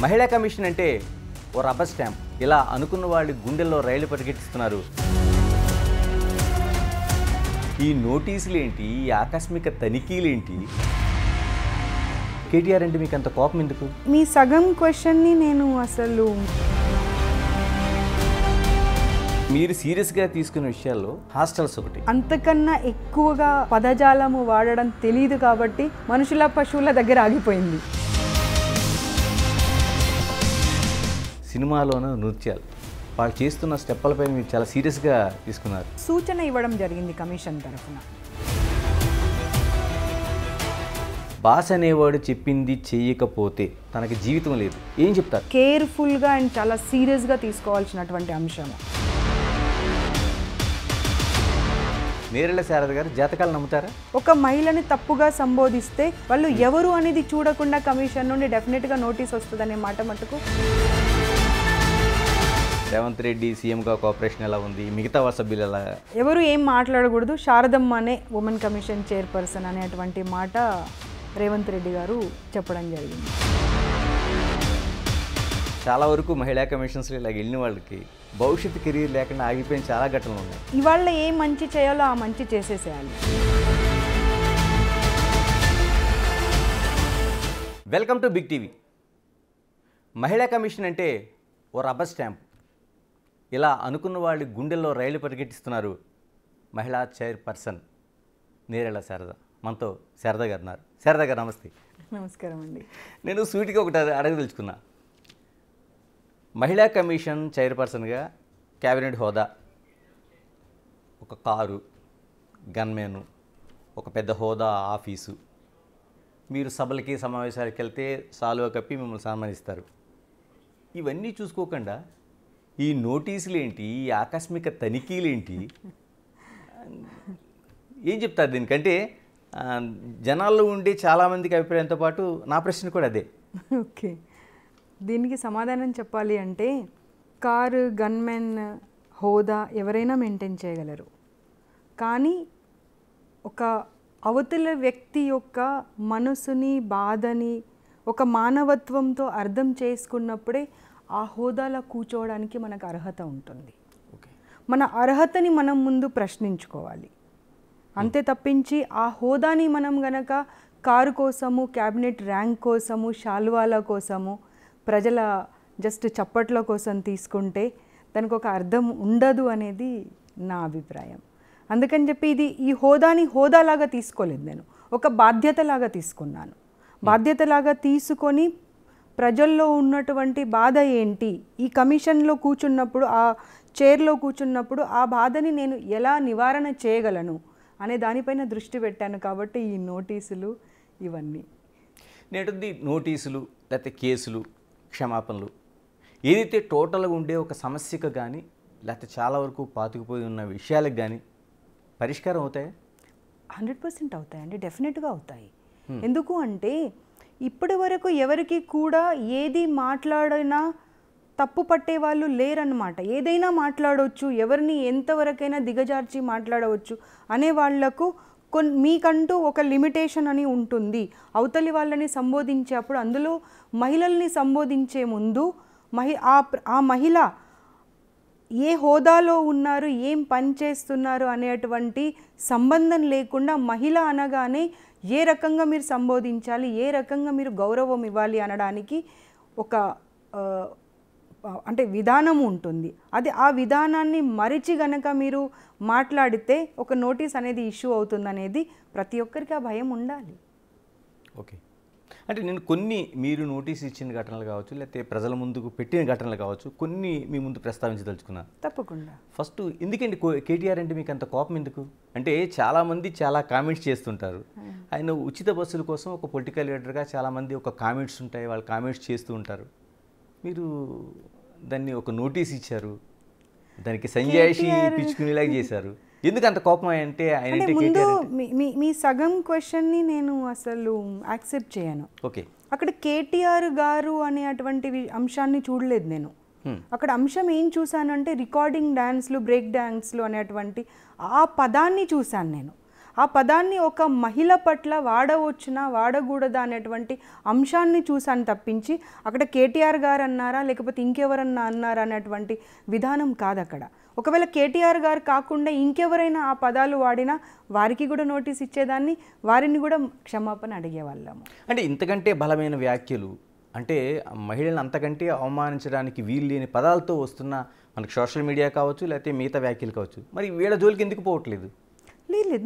మహిళా కమిషన్ అంటే ఓ రబ్బర్ స్టాంప్. ఇలా అనుకున్న వాళ్ళ గుండెల్లో రైలు పరిగెట్టిస్తున్నారు. ఈ నోటీసులు ఏంటి, ఈ ఆకస్మిక తనిఖీలేంటి? కేటీఆర్ అంటే మీకు అంత కోపం ఎందుకు? మీ సగం క్వశ్చన్ని నేను అసలు మీరు సీరియస్గా తీసుకున్న విషయాల్లో హాస్టల్స్ ఒకటి. అంతకన్నా ఎక్కువగా పదజాలము వాడడం తెలియదు కాబట్టి మనుషుల పశువుల దగ్గర ఆగిపోయింది. సినిమాలోనూ నృత్యాలు వాళ్ళు చేస్తున్న స్టెప్పులపై మీరు చాలా సీరియస్గా తీసుకున్నారు. సూచన ఇవ్వడం జరిగింది కమిషన్ తరఫున. బాస్ అనేవాడు చెప్పింది చెయ్యకపోతే తనకి జీవితం లేదు, ఏం చెప్తారు? కేర్ఫుల్గా అండ్ చాలా సీరియస్గా తీసుకోవాల్సినటువంటి అంశం. నేరెళ్ళ శారద గారు జాతకాలు నమ్ముతారా? ఒక మహిళని తప్పుగా సంబోధిస్తే వాళ్ళు ఎవరు అనేది చూడకుండా కమిషన్ నుండి డెఫినెట్గా నోటీస్ వస్తుందనే మాట మటుకు. రేవంత్ రెడ్డి సీఎంగా కోఆపరేషన్ ఎలా ఉంది, మిగతా సభ్యులు ఎలా? ఎవరు ఏం మాట్లాడకూడదు, శారదమ్మనే ఉమెన్ కమిషన్ చైర్పర్సన్ అనేటువంటి మాట రేవంత్ రెడ్డి గారు చెప్పడం జరిగింది. చాలా వరకు మహిళా కమిషన్స్లో ఇలా వెళ్ళిన వాళ్ళకి భవిష్యత్తు కెరీర్ లేకుండా ఆగిపోయిన చాలా ఘటనలు ఉన్నాయి. ఇవాళ ఏ మంచి చేయాలో ఆ మంచి చేసేసేయాలి. Welcome to Big TV. మహిళా కమిషన్ అంటే ఓ రబ్బర్ స్టాంప్. ఇలా అనుకున్న వాళ్ళ గుండెల్లో రైలు పరిగెట్టిస్తున్నారు మహిళా చైర్పర్సన్ నేరెళ్ళ శారద. మనతో శారద గారు ఉన్నారు. శారద గారు నమస్తే. నమస్కారం అండి. నేను సూటిగా ఒకటి అడగదలుచుకున్నా. మహిళా కమిషన్ చైర్పర్సన్గా క్యాబినెట్ హోదా, ఒక కారు, గన్మెను, ఒక పెద్ద హోదా ఆఫీసు, మీరు సభలకి సమావేశాలకు వెళ్తే సాలువా కప్పి మిమ్మల్ని సన్మానిస్తారు. ఇవన్నీ చూసుకోకుండా ఈ నోటీసులు ఏంటి, ఈ ఆకస్మిక తనిఖీలేంటి, ఏం చెప్తారు దీనికంటే? జనాల్లో ఉండే చాలామందికి అభిప్రాయంతో పాటు నా ప్రశ్న కూడా అదే. ఓకే, దీనికి సమాధానం చెప్పాలి అంటే కారు, గన్మెన్ హోదా ఎవరైనా మెయింటైన్ చేయగలరు. కానీ ఒక అవతల వ్యక్తి యొక్క మనసుని, బాధని ఒక మానవత్వంతో అర్థం చేసుకున్నప్పుడే ఆ హోదాలో కూర్చోవడానికి మనకు అర్హత ఉంటుంది. మన అర్హతని మనం ముందు ప్రశ్నించుకోవాలి. అంతే తప్పించి ఆ హోదాని మనం గనక కారు కోసము, క్యాబినెట్ ర్యాంక్ కోసము, శాల్వాల కోసము, ప్రజల జస్ట్ చప్పట్ల కోసం తీసుకుంటే దానికి ఒక అర్థం ఉండదు అనేది నా అభిప్రాయం. అందుకని చెప్పి ఈ హోదాని హోదాలాగా తీసుకోలేదు, నేను ఒక బాధ్యతలాగా తీసుకున్నాను. బాధ్యతలాగా తీసుకొని ప్రజల్లో ఉన్నటువంటి బాధ ఏంటి, ఈ కమిషన్లో కూర్చున్నప్పుడు, ఆ చైర్లో కూర్చున్నప్పుడు ఆ బాధని నేను ఎలా నివారణ చేయగలను అనే దానిపైన దృష్టి పెట్టాను. కాబట్టి ఈ నోటీసులు ఇవన్నీ నేటిది నోటీసులు లేకపోతే కేసులు, క్షమాపణలు ఏదైతే టోటల్గా ఉండే ఒక సమస్యకు కానీ లేకపోతే చాలా వరకు పాతుకుపోయి ఉన్న విషయాలకు కానీ పరిష్కారం అవుతాయి? 100% అవుతాయండి, డెఫినెట్గా అవుతాయి. ఎందుకు అంటే ఇప్పటి వరకు ఎవరికి కూడా ఏది మాట్లాడినా తప్పు పట్టే వాళ్ళు లేరన్నమాట. ఏదైనా మాట్లాడవచ్చు, ఎవరిని ఎంతవరకైనా దిగజార్చి మాట్లాడవచ్చు అనే వాళ్లకు మీకంటూ ఒక లిమిటేషన్ అని ఉంటుంది. అవతలి వాళ్ళని సంబోధించేప్పుడు అందులో మహిళల్ని సంబోధించే ముందు ఆ మహిళ ఏ హోదాలో ఉన్నారు, ఏం పని చేస్తున్నారు అనేటువంటి సంబంధం లేకుండా మహిళ అనగానే ఏ రకంగా మీరు సంబోధించాలి, ఏ రకంగా మీరు గౌరవం ఇవ్వాలి అనడానికి ఒక అంటే విధానం ఉంటుంది. అది ఆ విధానాన్ని మరిచి గనక మీరు మాట్లాడితే ఒక నోటీస్ అనేది ఇష్యూ అవుతుందనేది ప్రతి ఒక్కరికి ఆ భయం ఉండాలి. ఓకే, అంటే నేను కొన్ని మీరు నోటీస్ ఇచ్చిన ఘటనలు కావచ్చు, లేకపోతే ప్రజల ముందుకు పెట్టిన ఘటనలు కావచ్చు, కొన్ని మీ ముందు ప్రస్తావించదలుచుకున్నాను. తప్పకుండా. ఫస్ట్ ఎందుకండి కేటీఆర్ అంటే మీకు అంత కోపం ఎందుకు? అంటే చాలామంది చాలా కామెంట్స్ చేస్తుంటారు. ఆయన ఉచిత బస్సుల కోసం ఒక పొలిటికల్ లీడర్గా చాలామంది ఒక కామెంట్స్ ఉంటాయి, వాళ్ళు కామెంట్స్ చేస్తూ ఉంటారు. మీరు దాన్ని ఒక నోటీస్ ఇచ్చారు, దానికి సంజాయిషి పిచ్చుకునేలాగా చేశారు. ఎందుకు అంత కోపం అంటే ఆయన? ముందు మీ సగం క్వశ్చన్ని నేను అసలు యాక్సెప్ట్ చేయను. ఓకే, అక్కడ కేటీఆర్ గారు అనేటువంటి అంశాన్ని చూడలేదు నేను. అక్కడ అంశం ఏం చూశానంటే రికార్డింగ్ డ్యాన్స్లు, బ్రేక్ డ్యాన్స్లు అనేటువంటి ఆ పదాన్ని చూశాను నేను. ఆ పదాన్ని ఒక మహిళ పట్ల వాడవచ్చునా వాడకూడదా అనేటువంటి అంశాన్ని చూసాను తప్పించి అక్కడ కేటీఆర్ గారు అన్నారా లేకపోతే ఇంకెవరన్నా అన్నారా అనేటువంటి విధానం కాదు అక్కడ. ఒకవేళ కేటీఆర్ గారు కాకుండా ఇంకెవరైనా ఆ పదాలు వాడినా వారికి కూడా నోటీస్ ఇచ్చేదాన్ని, వారిని కూడా క్షమాపణ అడిగేవాళ్ళము. అంటే ఇంతకంటే బలమైన వ్యాఖ్యలు, అంటే మహిళలను అంతకంటే అవమానించడానికి వీలు లేని పదాలతో వస్తున్న మనకు సోషల్ మీడియా కావచ్చు, లేకపోతే మిగతా వ్యాఖ్యలు కావచ్చు, మరి వీళ్ళ జోలికి ఎందుకు పోవట్లేదు? లేదు,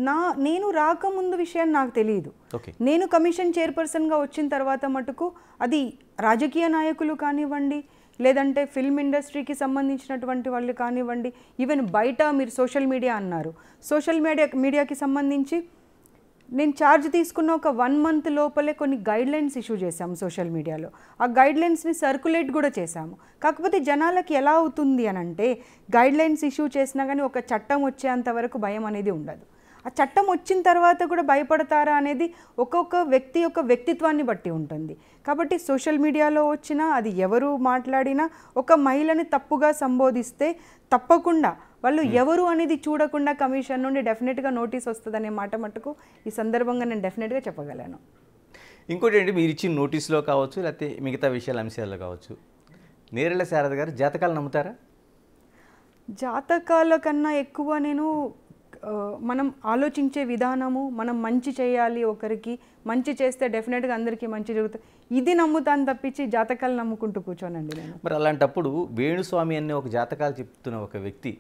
నేను రాకముందు విషయం నాకు తెలియదు. ఓకే, నేను కమిషన్ చైర్పర్సన్గా వచ్చిన తర్వాత మటుకు అది రాజకీయ నాయకులు కానివ్వండి, లేదంటే ఫిల్మ్ ఇండస్ట్రీకి సంబంధించినటువంటి వాళ్ళు కానివ్వండి, ఈవెన్ బయట మీరు సోషల్ మీడియా అన్నారు, సోషల్ మీడియాకి సంబంధించి నేను ఛార్జ్ తీసుకున్న ఒక 1 month లోపలే కొన్ని గైడ్లైన్స్ ఇష్యూ చేశాము సోషల్ మీడియాలో. ఆ గైడ్లైన్స్ని సర్క్యులేట్ కూడా చేశాము. కాకపోతే జనాలకి ఎలా అవుతుంది అని అంటే, గైడ్లైన్స్ ఇష్యూ చేసినా కానీ ఒక చట్టం వచ్చేంత వరకు భయం అనేది ఉండదు. ఆ చట్టం వచ్చిన తర్వాత కూడా భయపడతారా అనేది ఒక్కొక్క వ్యక్తి యొక్క వ్యక్తిత్వాన్ని బట్టి ఉంటుంది. కాబట్టి సోషల్ మీడియాలో వచ్చినా అది ఎవరు మాట్లాడినా ఒక మహిళని తప్పుగా సంబోధిస్తే తప్పకుండా వాళ్ళు ఎవరు అనేది చూడకుండా కమిషన్ నుండి డెఫినెట్గా నోటీస్ వస్తుందనే మాట మటుకు ఈ సందర్భంగా నేను డెఫినెట్గా చెప్పగలను. ఇంకోటి ఏంటి, మీరు ఇచ్చిన నోటీసులో కావచ్చు, లేకపోతే మిగతా అంశాల్లో కావచ్చు, నేరెళ్ళ శారద గారు జాతకాలు నమ్ముతారా? జాతకాల కన్నా ఎక్కువ నేను మనం ఆలోచించే విధానము, మనం మంచి చేయాలి, ఒకరికి మంచి చేస్తే డెఫినెట్గా అందరికీ మంచి జరుగుతుంది, ఇది నమ్ముతాను తప్పించి జాతకాలు నమ్ముకుంటూ కూర్చోనండి నేను. మరి అలాంటప్పుడు వేణుస్వామి అనే ఒక జాతకాలు చెప్తున్న ఒక వ్యక్తి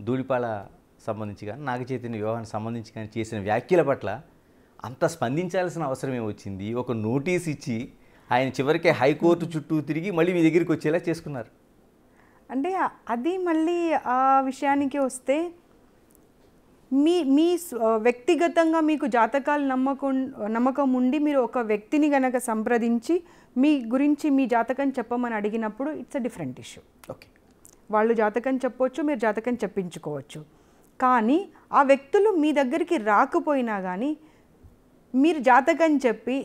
ధూళిపాల సంబంధించి కానీ నాగ చైతన్య వివాహానికి సంబంధించి కానీ చేసిన వ్యాఖ్యల పట్ల అంత స్పందించాల్సిన అవసరం ఏమొచ్చింది? ఒక నోటీస్ ఇచ్చి ఆయన చివరికి హైకోర్టు చుట్టూ తిరిగి మళ్ళీ మీ దగ్గరికి వచ్చేలా చేసుకున్నారు. అంటే అది మళ్ళీ ఆ విషయానికి వస్తే మీ వ్యక్తిగతంగా మీకు జాతకాలు నమ్మకం ఉండి మీరు ఒక వ్యక్తిని గనక సంప్రదించి మీ గురించి మీ జాతకం చెప్పమని అడిగినప్పుడు it's a different issue. Okay, వాళ్ళు జాతకం చెప్పవచ్చు, మీరు జాతకం చెప్పించుకోవచ్చు. కానీ ఆ వ్యక్తులు మీ దగ్గరికి రాకపోయినా కానీ మీరు జాతకం చెప్పి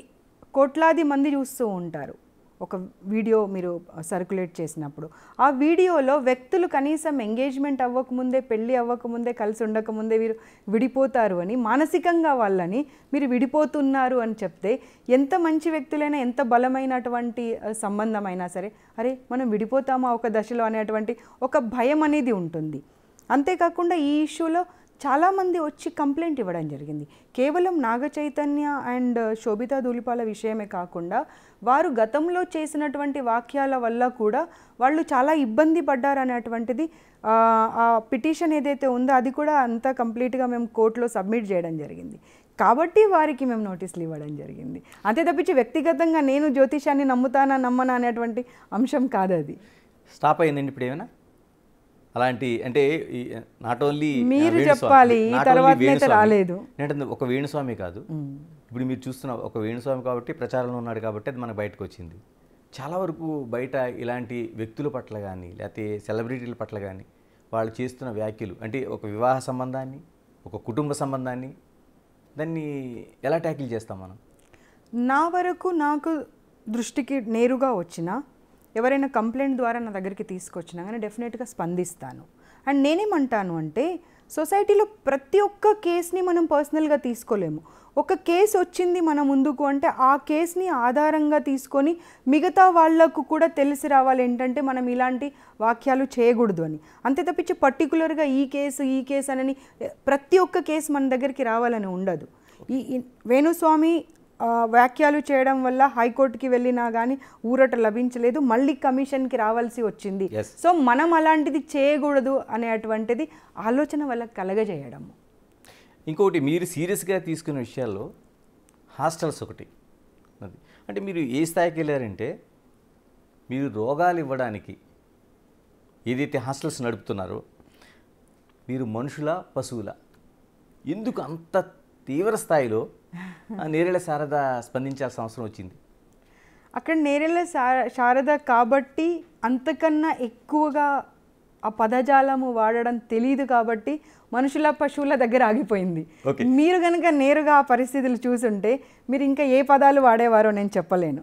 కోట్లాది మంది చూస్తూ ఉంటారు. ఒక వీడియో మీరు సర్క్యులేట్ చేసినప్పుడు ఆ వీడియోలో వ్యక్తులు కనీసం ఎంగేజ్మెంట్ అవ్వకముందే, పెళ్ళి అవ్వకముందే, కలిసి ఉండకముందే వీరు విడిపోతారు అని మానసికంగా వాళ్ళని మీరు విడిపోతున్నారు అని చెప్తే ఎంత మంచి వ్యక్తులైనా, ఎంత బలమైనటువంటి సంబంధమైనా సరే అరే మనం విడిపోతామా ఒక దశలో అనేటువంటి ఒక భయం అనేది ఉంటుంది. అంతేకాకుండా ఈ ఇష్యూలో చాలామంది వచ్చి కంప్లైంట్ ఇవ్వడం జరిగింది. కేవలం నాగ చైతన్య అండ్ శోభితా ధూళిపాల విషయమే కాకుండా వారు గతంలో చేసినటువంటి వాక్యాల వల్ల కూడా వాళ్ళు చాలా ఇబ్బంది పడ్డారు అనేటువంటిది ఆ పిటిషన్ ఏదైతే ఉందో అది కూడా అంతా కంప్లీట్గా మేము కోర్టులో సబ్మిట్ చేయడం జరిగింది. కాబట్టి వారికి మేము నోటీసులు ఇవ్వడం జరిగింది. అంతే తప్పించి వ్యక్తిగతంగా నేను జ్యోతిషాన్ని నమ్ముతానా నమ్మనా అనేటువంటి అంశం కాదు. అది స్టాప్ అయిందండి ఇప్పుడు ఏమైనా అలాంటి? అంటే నాట్ ఓన్లీ మీరు చెప్పాలి, ఈ తర్వాత రాలేదు. అంటే ఒక వేణుస్వామి కాదు, ఇప్పుడు మీరు చూస్తున్న ఒక వేణుస్వామి కాబట్టి ప్రచారంలో ఉన్నాడు కాబట్టి అది మనకు బయటకు వచ్చింది. చాలా వరకు బయట ఇలాంటి వ్యక్తుల పట్ల కానీ లేకపోతే సెలబ్రిటీల పట్ల కానీ వాళ్ళు చేస్తున్న వ్యాఖ్యలు, అంటే ఒక వివాహ సంబంధాన్ని, ఒక కుటుంబ సంబంధాన్ని, దాన్ని ఎలా ట్యాకిల్ చేస్తాం మనం? నా వరకు నాకు దృష్టికి నేరుగా వచ్చినా, ఎవరైనా కంప్లైంట్ ద్వారా నా దగ్గరికి తీసుకొచ్చినా కానీ డెఫినెట్గా స్పందిస్తాను. అండ్ నేనేమంటాను అంటే, సొసైటీలో ప్రతి ఒక్క కేసుని మనం పర్సనల్గా తీసుకోలేము. ఒక కేసు వచ్చింది మన ముందుకు అంటే ఆ కేసుని ఆధారంగా తీసుకొని మిగతా వాళ్లకు కూడా తెలిసి రావాలి ఏంటంటే మనం ఇలాంటి వాక్యాలు చేయకూడదు అని. అంతే తప్పించి పర్టికులర్గా ఈ కేసు అని ప్రతి ఒక్క కేసు మన దగ్గరికి రావాలని ఉండదు. ఈ వేణుస్వామి వ్యాఖ్యలు చేయడం వల్ల హైకోర్టుకి వెళ్ళినా కానీ ఊరట లభించలేదు, మళ్ళీ కమిషన్కి రావాల్సి వచ్చింది. సో మనం అలాంటిది చేయకూడదు అనేటువంటిది ఆలోచన వాళ్ళకి కలగజేయడము. ఇంకొకటి మీరు సీరియస్గా తీసుకున్న విషయాల్లో హాస్టల్స్ ఒకటి అది. అంటే మీరు ఏ స్థాయికి వెళ్ళారంటే, మీరు రోగాలు ఇవ్వడానికి ఏదైతే హాస్టల్స్ నడుపుతున్నారో మీరు మనుషుల పశువుల, ఎందుకు అంత తీవ్ర స్థాయిలో నేరెళ్ళ శారద స్పందించాల్సిన అవసరం వచ్చింది? అక్కడ నేరెళ్ళ శారద కాబట్టి అంతకన్నా ఎక్కువగా ఆ పదజాలము వాడడం తెలియదు కాబట్టి మనుషుల పశువుల దగ్గర ఆగిపోయింది. మీరు కనుక నేరుగా ఆ పరిస్థితులు చూసుంటే మీరు ఇంకా ఏ పదాలు వాడేవారో నేను చెప్పలేను.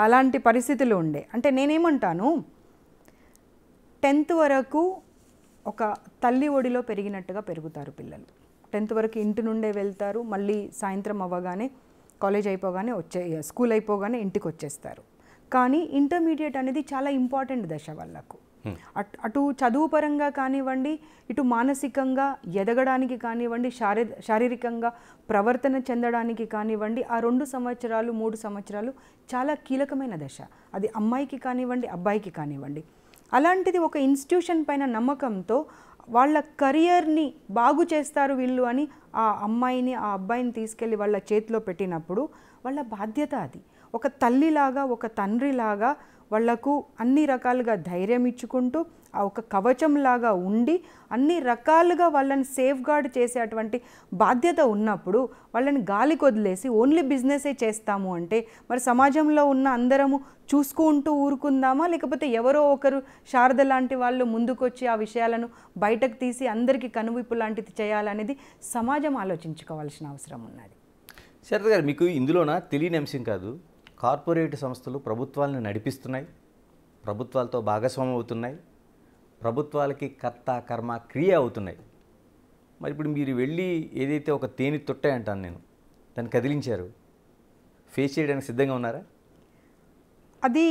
అలాంటి పరిస్థితులు ఉండే. అంటే నేనేమంటాను, 10th వరకు ఒక తల్లి ఒడిలో పెరిగినట్టుగా పెరుగుతారు పిల్లలు. 10th వరకు ఇంటి నుండే వెళ్తారు, మళ్ళీ సాయంత్రం అవ్వగానే కాలేజ్ అయిపోగానే స్కూల్ అయిపోగానే ఇంటికి వచ్చేస్తారు. కానీ ఇంటర్మీడియట్ అనేది చాలా ఇంపార్టెంట్ దశ వాళ్ళకు. అటు చదువు పరంగా కానివ్వండి, ఇటు మానసికంగా ఎదగడానికి కానివ్వండి, శారీరకంగా ప్రవర్తన చెందడానికి కానివ్వండి, ఆ 2 సంవత్సరాలు 3 సంవత్సరాలు చాలా కీలకమైన దశ. అది అమ్మాయికి కానివ్వండి, అబ్బాయికి కానివ్వండి. అలాంటిది ఒక ఇన్స్టిట్యూషన్ పైన నమ్మకంతో వాళ్ళ కెరియర్ని బాగు చేస్తారు వీళ్ళు అని ఆ అమ్మాయిని ఆ అబ్బాయిని తీసుకెళ్ళి వాళ్ళ చేతిలో పెట్టినప్పుడు వాళ్ళ బాధ్యత అది. ఒక తల్లిలాగా ఒక తండ్రిలాగా వాళ్లకు అన్ని రకాలుగా ధైర్యం ఇచ్చుకుంటూ ఆ ఒక కవచంలాగా ఉండి అన్ని రకాలుగా వాళ్ళని సేఫ్ గార్డ్ చేసేటువంటి బాధ్యత ఉన్నప్పుడు వాళ్ళని గాలికి వదిలేసి ఓన్లీ బిజినెసే చేస్తాము అంటే మరి సమాజంలో ఉన్న అందరము చూసుకుంటూ ఊరుకుందామా, లేకపోతే ఎవరో ఒకరు శారద లాంటి వాళ్ళు ముందుకొచ్చి ఆ విషయాలను బయటకు తీసి అందరికీ కనువిప్పు లాంటిది చేయాలనేది సమాజం ఆలోచించుకోవాల్సిన అవసరం ఉన్నది. శారద గారు, మీకు ఇందులోన తెలియని అంశం కాదు, కార్పొరేట్ సంస్థలు ప్రభుత్వాలను నడిపిస్తున్నాయి, ప్రభుత్వాలతో భాగస్వామ్యం అవుతున్నాయి, ప్రభుత్వాలకి కర్త కర్మ క్రియ అవుతున్నాయి. మరి ఇప్పుడు మీరు వెళ్ళి ఏదైతే ఒక తేనె తొట్టే అంటాను నేను, దాన్ని కదిలించారు, ఫేస్ చేయడానికి సిద్ధంగా ఉన్నారా? అది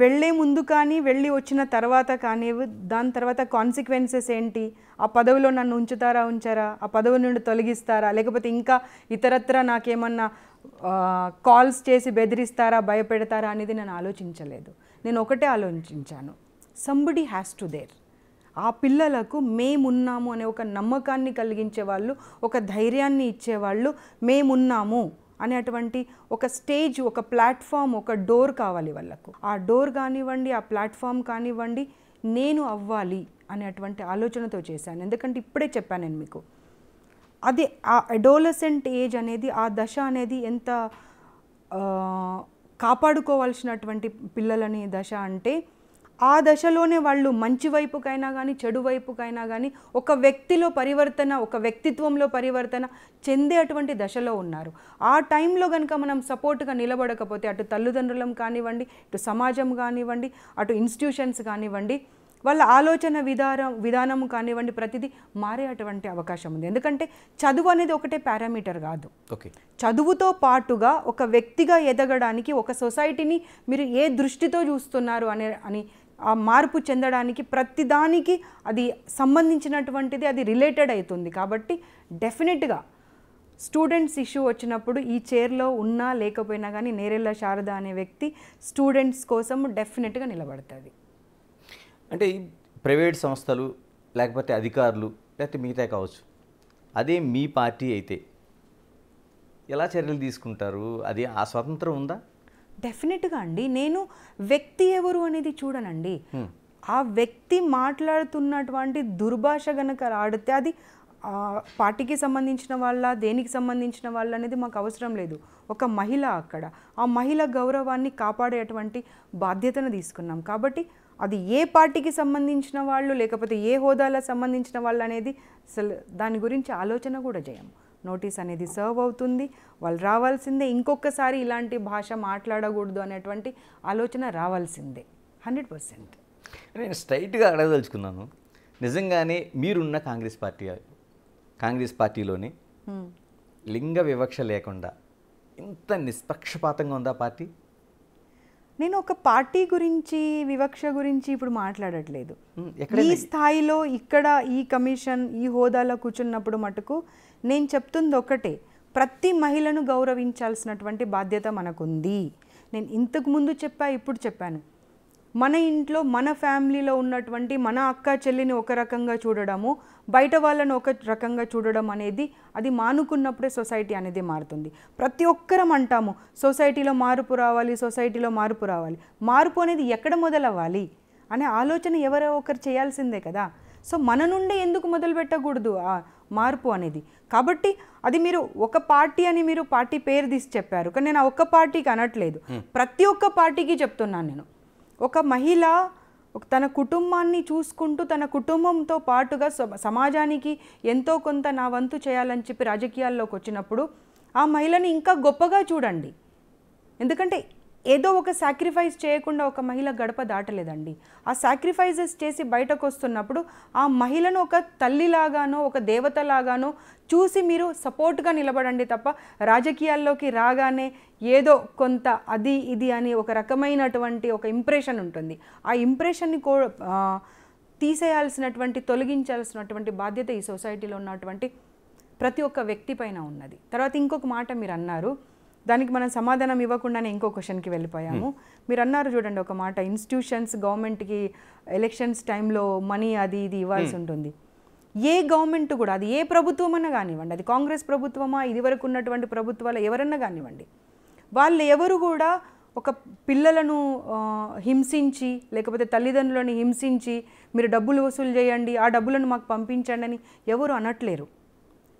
వెళ్ళే ముందు కానీ వెళ్ళి వచ్చిన తర్వాత కానీ దాని తర్వాత కాన్సిక్వెన్సెస్ ఏంటి, ఆ పదవిలో నన్ను ఉంచారా, ఆ పదవి నుండి తొలగిస్తారా, లేకపోతే ఇంకా ఇతరత్ర నాకేమన్నా కాల్స్ చేసి బెదిరిస్తారా, భయపెడతారా అనేది నేను ఆలోచించలేదు. నేను ఒకటే ఆలోచించాను, సంబడి హ్యాస్ టు దేర్. ఆ పిల్లలకు మేమున్నాము అనే ఒక నమ్మకాన్ని కలిగించే వాళ్ళు, ఒక ధైర్యాన్ని ఇచ్చేవాళ్ళు, మేమున్నాము అనేటువంటి ఒక స్టేజ్, ఒక ప్లాట్ఫామ్, ఒక డోర్ కావాలి వాళ్ళకు. ఆ డోర్ కానివ్వండి, ఆ ప్లాట్ఫామ్ కానివ్వండి, నేను అవ్వాలి అనేటువంటి ఆలోచనతో చేశాను. ఎందుకంటే ఇప్పుడే చెప్పాను నేను మీకు, అది ఆ అడోలసెంట్ ఏజ్ అనేది, ఆ దశ అనేది ఎంత కాపాడుకోవాల్సినటువంటి పిల్లలని దశ అంటే, ఆ దశలోనే వాళ్ళు మంచి వైపుకైనా కానీ చెడు వైపుకైనా కానీ ఒక వ్యక్తిలో పరివర్తన, ఒక వ్యక్తిత్వంలో పరివర్తన చెందే అటువంటి దశలో ఉన్నారు. ఆ టైంలో కనుక మనం సపోర్ట్గా నిలబడకపోతే అటు తల్లిదండ్రులం కానివ్వండి, ఇటు సమాజం కానివ్వండి, అటు ఇన్స్టిట్యూషన్స్ కానివ్వండి, వాళ్ళ ఆలోచన విధానము కానివ్వండి, ప్రతిదీ మారే అటువంటి అవకాశం ఉంది. ఎందుకంటే చదువు అనేది ఒకటే పారామీటర్ కాదు. చదువుతో పాటుగా ఒక వ్యక్తిగా ఎదగడానికి, ఒక సొసైటీని మీరు ఏ దృష్టితో చూస్తున్నారు అని ఆ మార్పు చెందడానికి ప్రతిదానికి అది సంబంధించినటువంటిది, అది రిలేటెడ్ అవుతుంది. కాబట్టి డెఫినెట్గా స్టూడెంట్స్ ఇష్యూ వచ్చినప్పుడు ఈ చైర్లో ఉన్నా లేకపోయినా కానీ నేరెళ్ళ శారద అనే వ్యక్తి స్టూడెంట్స్ కోసం డెఫినెట్గా నిలబడుతుంది. అంటే ప్రైవేట్ సంస్థలు లేకపోతే అధికారులు లేకపోతే మిగతా కావచ్చు, అదే మీ పార్టీ అయితే ఎలా చర్యలు తీసుకుంటారు? అది ఆ స్వాతంత్రం ఉందా? డెఫినెట్గా అండి. నేను వ్యక్తి ఎవరు అనేది చూడనండి. ఆ వ్యక్తి మాట్లాడుతున్నటువంటి దుర్భాష గనక ఆడితే అది పార్టీకి సంబంధించిన వాళ్ళ, దేనికి సంబంధించిన వాళ్ళ అనేది మాకు అవసరం లేదు. ఒక మహిళ అక్కడ, ఆ మహిళ గౌరవాన్ని కాపాడేటువంటి బాధ్యతను తీసుకున్నాం. కాబట్టి అది ఏ పార్టీకి సంబంధించిన వాళ్ళు లేకపోతే ఏ హోదాలో సంబంధించిన వాళ్ళు అనేది అసలు దాని గురించి ఆలోచన కూడా చేయము. నోటీస్ అనేది సర్వ్ అవుతుంది, వాళ్ళు రావాల్సిందే. ఇంకొకసారి ఇలాంటి భాష మాట్లాడకూడదు అనేటువంటి ఆలోచన రావాల్సిందే 100%. నేను స్ట్రైట్గా అడగదలుచుకున్నాను, నిజంగానే మీరున్న కాంగ్రెస్ పార్టీలోని లింగ వివక్ష లేకుండా ఇంత నిష్పక్షపాతంగా ఉందా పార్టీ? నేను ఒక పార్టీ గురించి, వివక్ష గురించి ఇప్పుడు మాట్లాడట్లేదు. ఈ స్థాయిలో ఇక్కడ ఈ కమిషన్, ఈ హోదాలో కూర్చున్నప్పుడు మటుకు నేను చెప్తుంది ఒకటే, ప్రతి మహిళను గౌరవించాల్సినటువంటి బాధ్యత మనకుంది. నేను ఇంతకు ముందు చెప్పా, ఇప్పుడు చెప్పాను. మన ఇంట్లో, మన ఫ్యామిలీలో ఉన్నటువంటి మన అక్క చెల్లిని ఒక రకంగా చూడడము, బయట వాళ్ళను ఒక రకంగా చూడడం అనేది అది మానుకున్నప్పుడే సొసైటీ అనేది మారుతుంది. ప్రతి ఒక్కరం అంటాము సొసైటీలో మార్పు రావాలి, సొసైటీలో మార్పు రావాలి. మార్పు అనేది ఎక్కడ మొదలవ్వాలి అనే ఆలోచన ఎవరో ఒకరు చేయాల్సిందే కదా. సో మన నుండే ఎందుకు మొదలు పెట్టకూడదు ఆ మార్పు అనేది? కాబట్టి అది మీరు ఒక పార్టీ అని మీరు పార్టీ పేరు తీసి చెప్పారు, కానీ నేను ఆ ఒక్క పార్టీకి అనట్లేదు, ప్రతి ఒక్క పార్టీకి చెప్తున్నాను నేను. ఒక మహిళ తన కుటుంబాన్ని చూసుకుంటూ తన కుటుంబంతో పాటుగా సమాజానికి ఎంతో కొంత నా వంతు చేయాలని చెప్పి రాజకీయాల్లోకి వచ్చినప్పుడు ఆ మహిళని ఇంకా గొప్పగా చూడండి. ఎందుకంటే ఏదో ఒక సాక్రిఫైస్ చేయకుండా ఒక మహిళ గడప దాటలేదండి. ఆ సాక్రిఫైజెస్ చేసి బయటకు వస్తున్నప్పుడు ఆ మహిళను ఒక తల్లిలాగానో ఒక దేవతలాగానో చూసి మీరు సపోర్ట్గా నిలబడండి తప్ప రాజకీయాల్లోకి రాగానే ఏదో కొంత అది ఇది అని ఒక రకమైనటువంటి ఒక ఇంప్రెషన్ ఉంటుంది. ఆ ఇంప్రెషన్ని తీసేయాల్సినటువంటి తొలగించాల్సినటువంటి బాధ్యత ఈ సొసైటీలో ఉన్నటువంటి ప్రతి ఒక్క వ్యక్తి పైన ఉన్నది. తర్వాత ఇంకొక మాట మీరు అన్నారు, దానికి మనం సమాధానం ఇవ్వకుండానే ఇంకో క్వశ్చన్కి వెళ్ళిపోయాము. మీరు అన్నారు చూడండి ఒక మాట, ఇన్స్టిట్యూషన్స్ గవర్నమెంట్కి ఎలక్షన్స్ టైంలో మనీ అది ఇది ఇవ్వాల్సి ఉంటుంది. ఏ గవర్నమెంట్ కూడా, అది ఏ ప్రభుత్వం అన్నా కానివ్వండి, అది కాంగ్రెస్ ప్రభుత్వమా ఇదివరకు ఉన్నటువంటి ప్రభుత్వాలు ఎవరన్నా కానివ్వండి, వాళ్ళు ఎవరు కూడా ఒక పిల్లలను హింసించి లేకపోతే తల్లిదండ్రులను హింసించి మీరు డబ్బులు వసూలు చేయండి, ఆ డబ్బులను మాకు పంపించండి అని ఎవరు అనట్లేరు.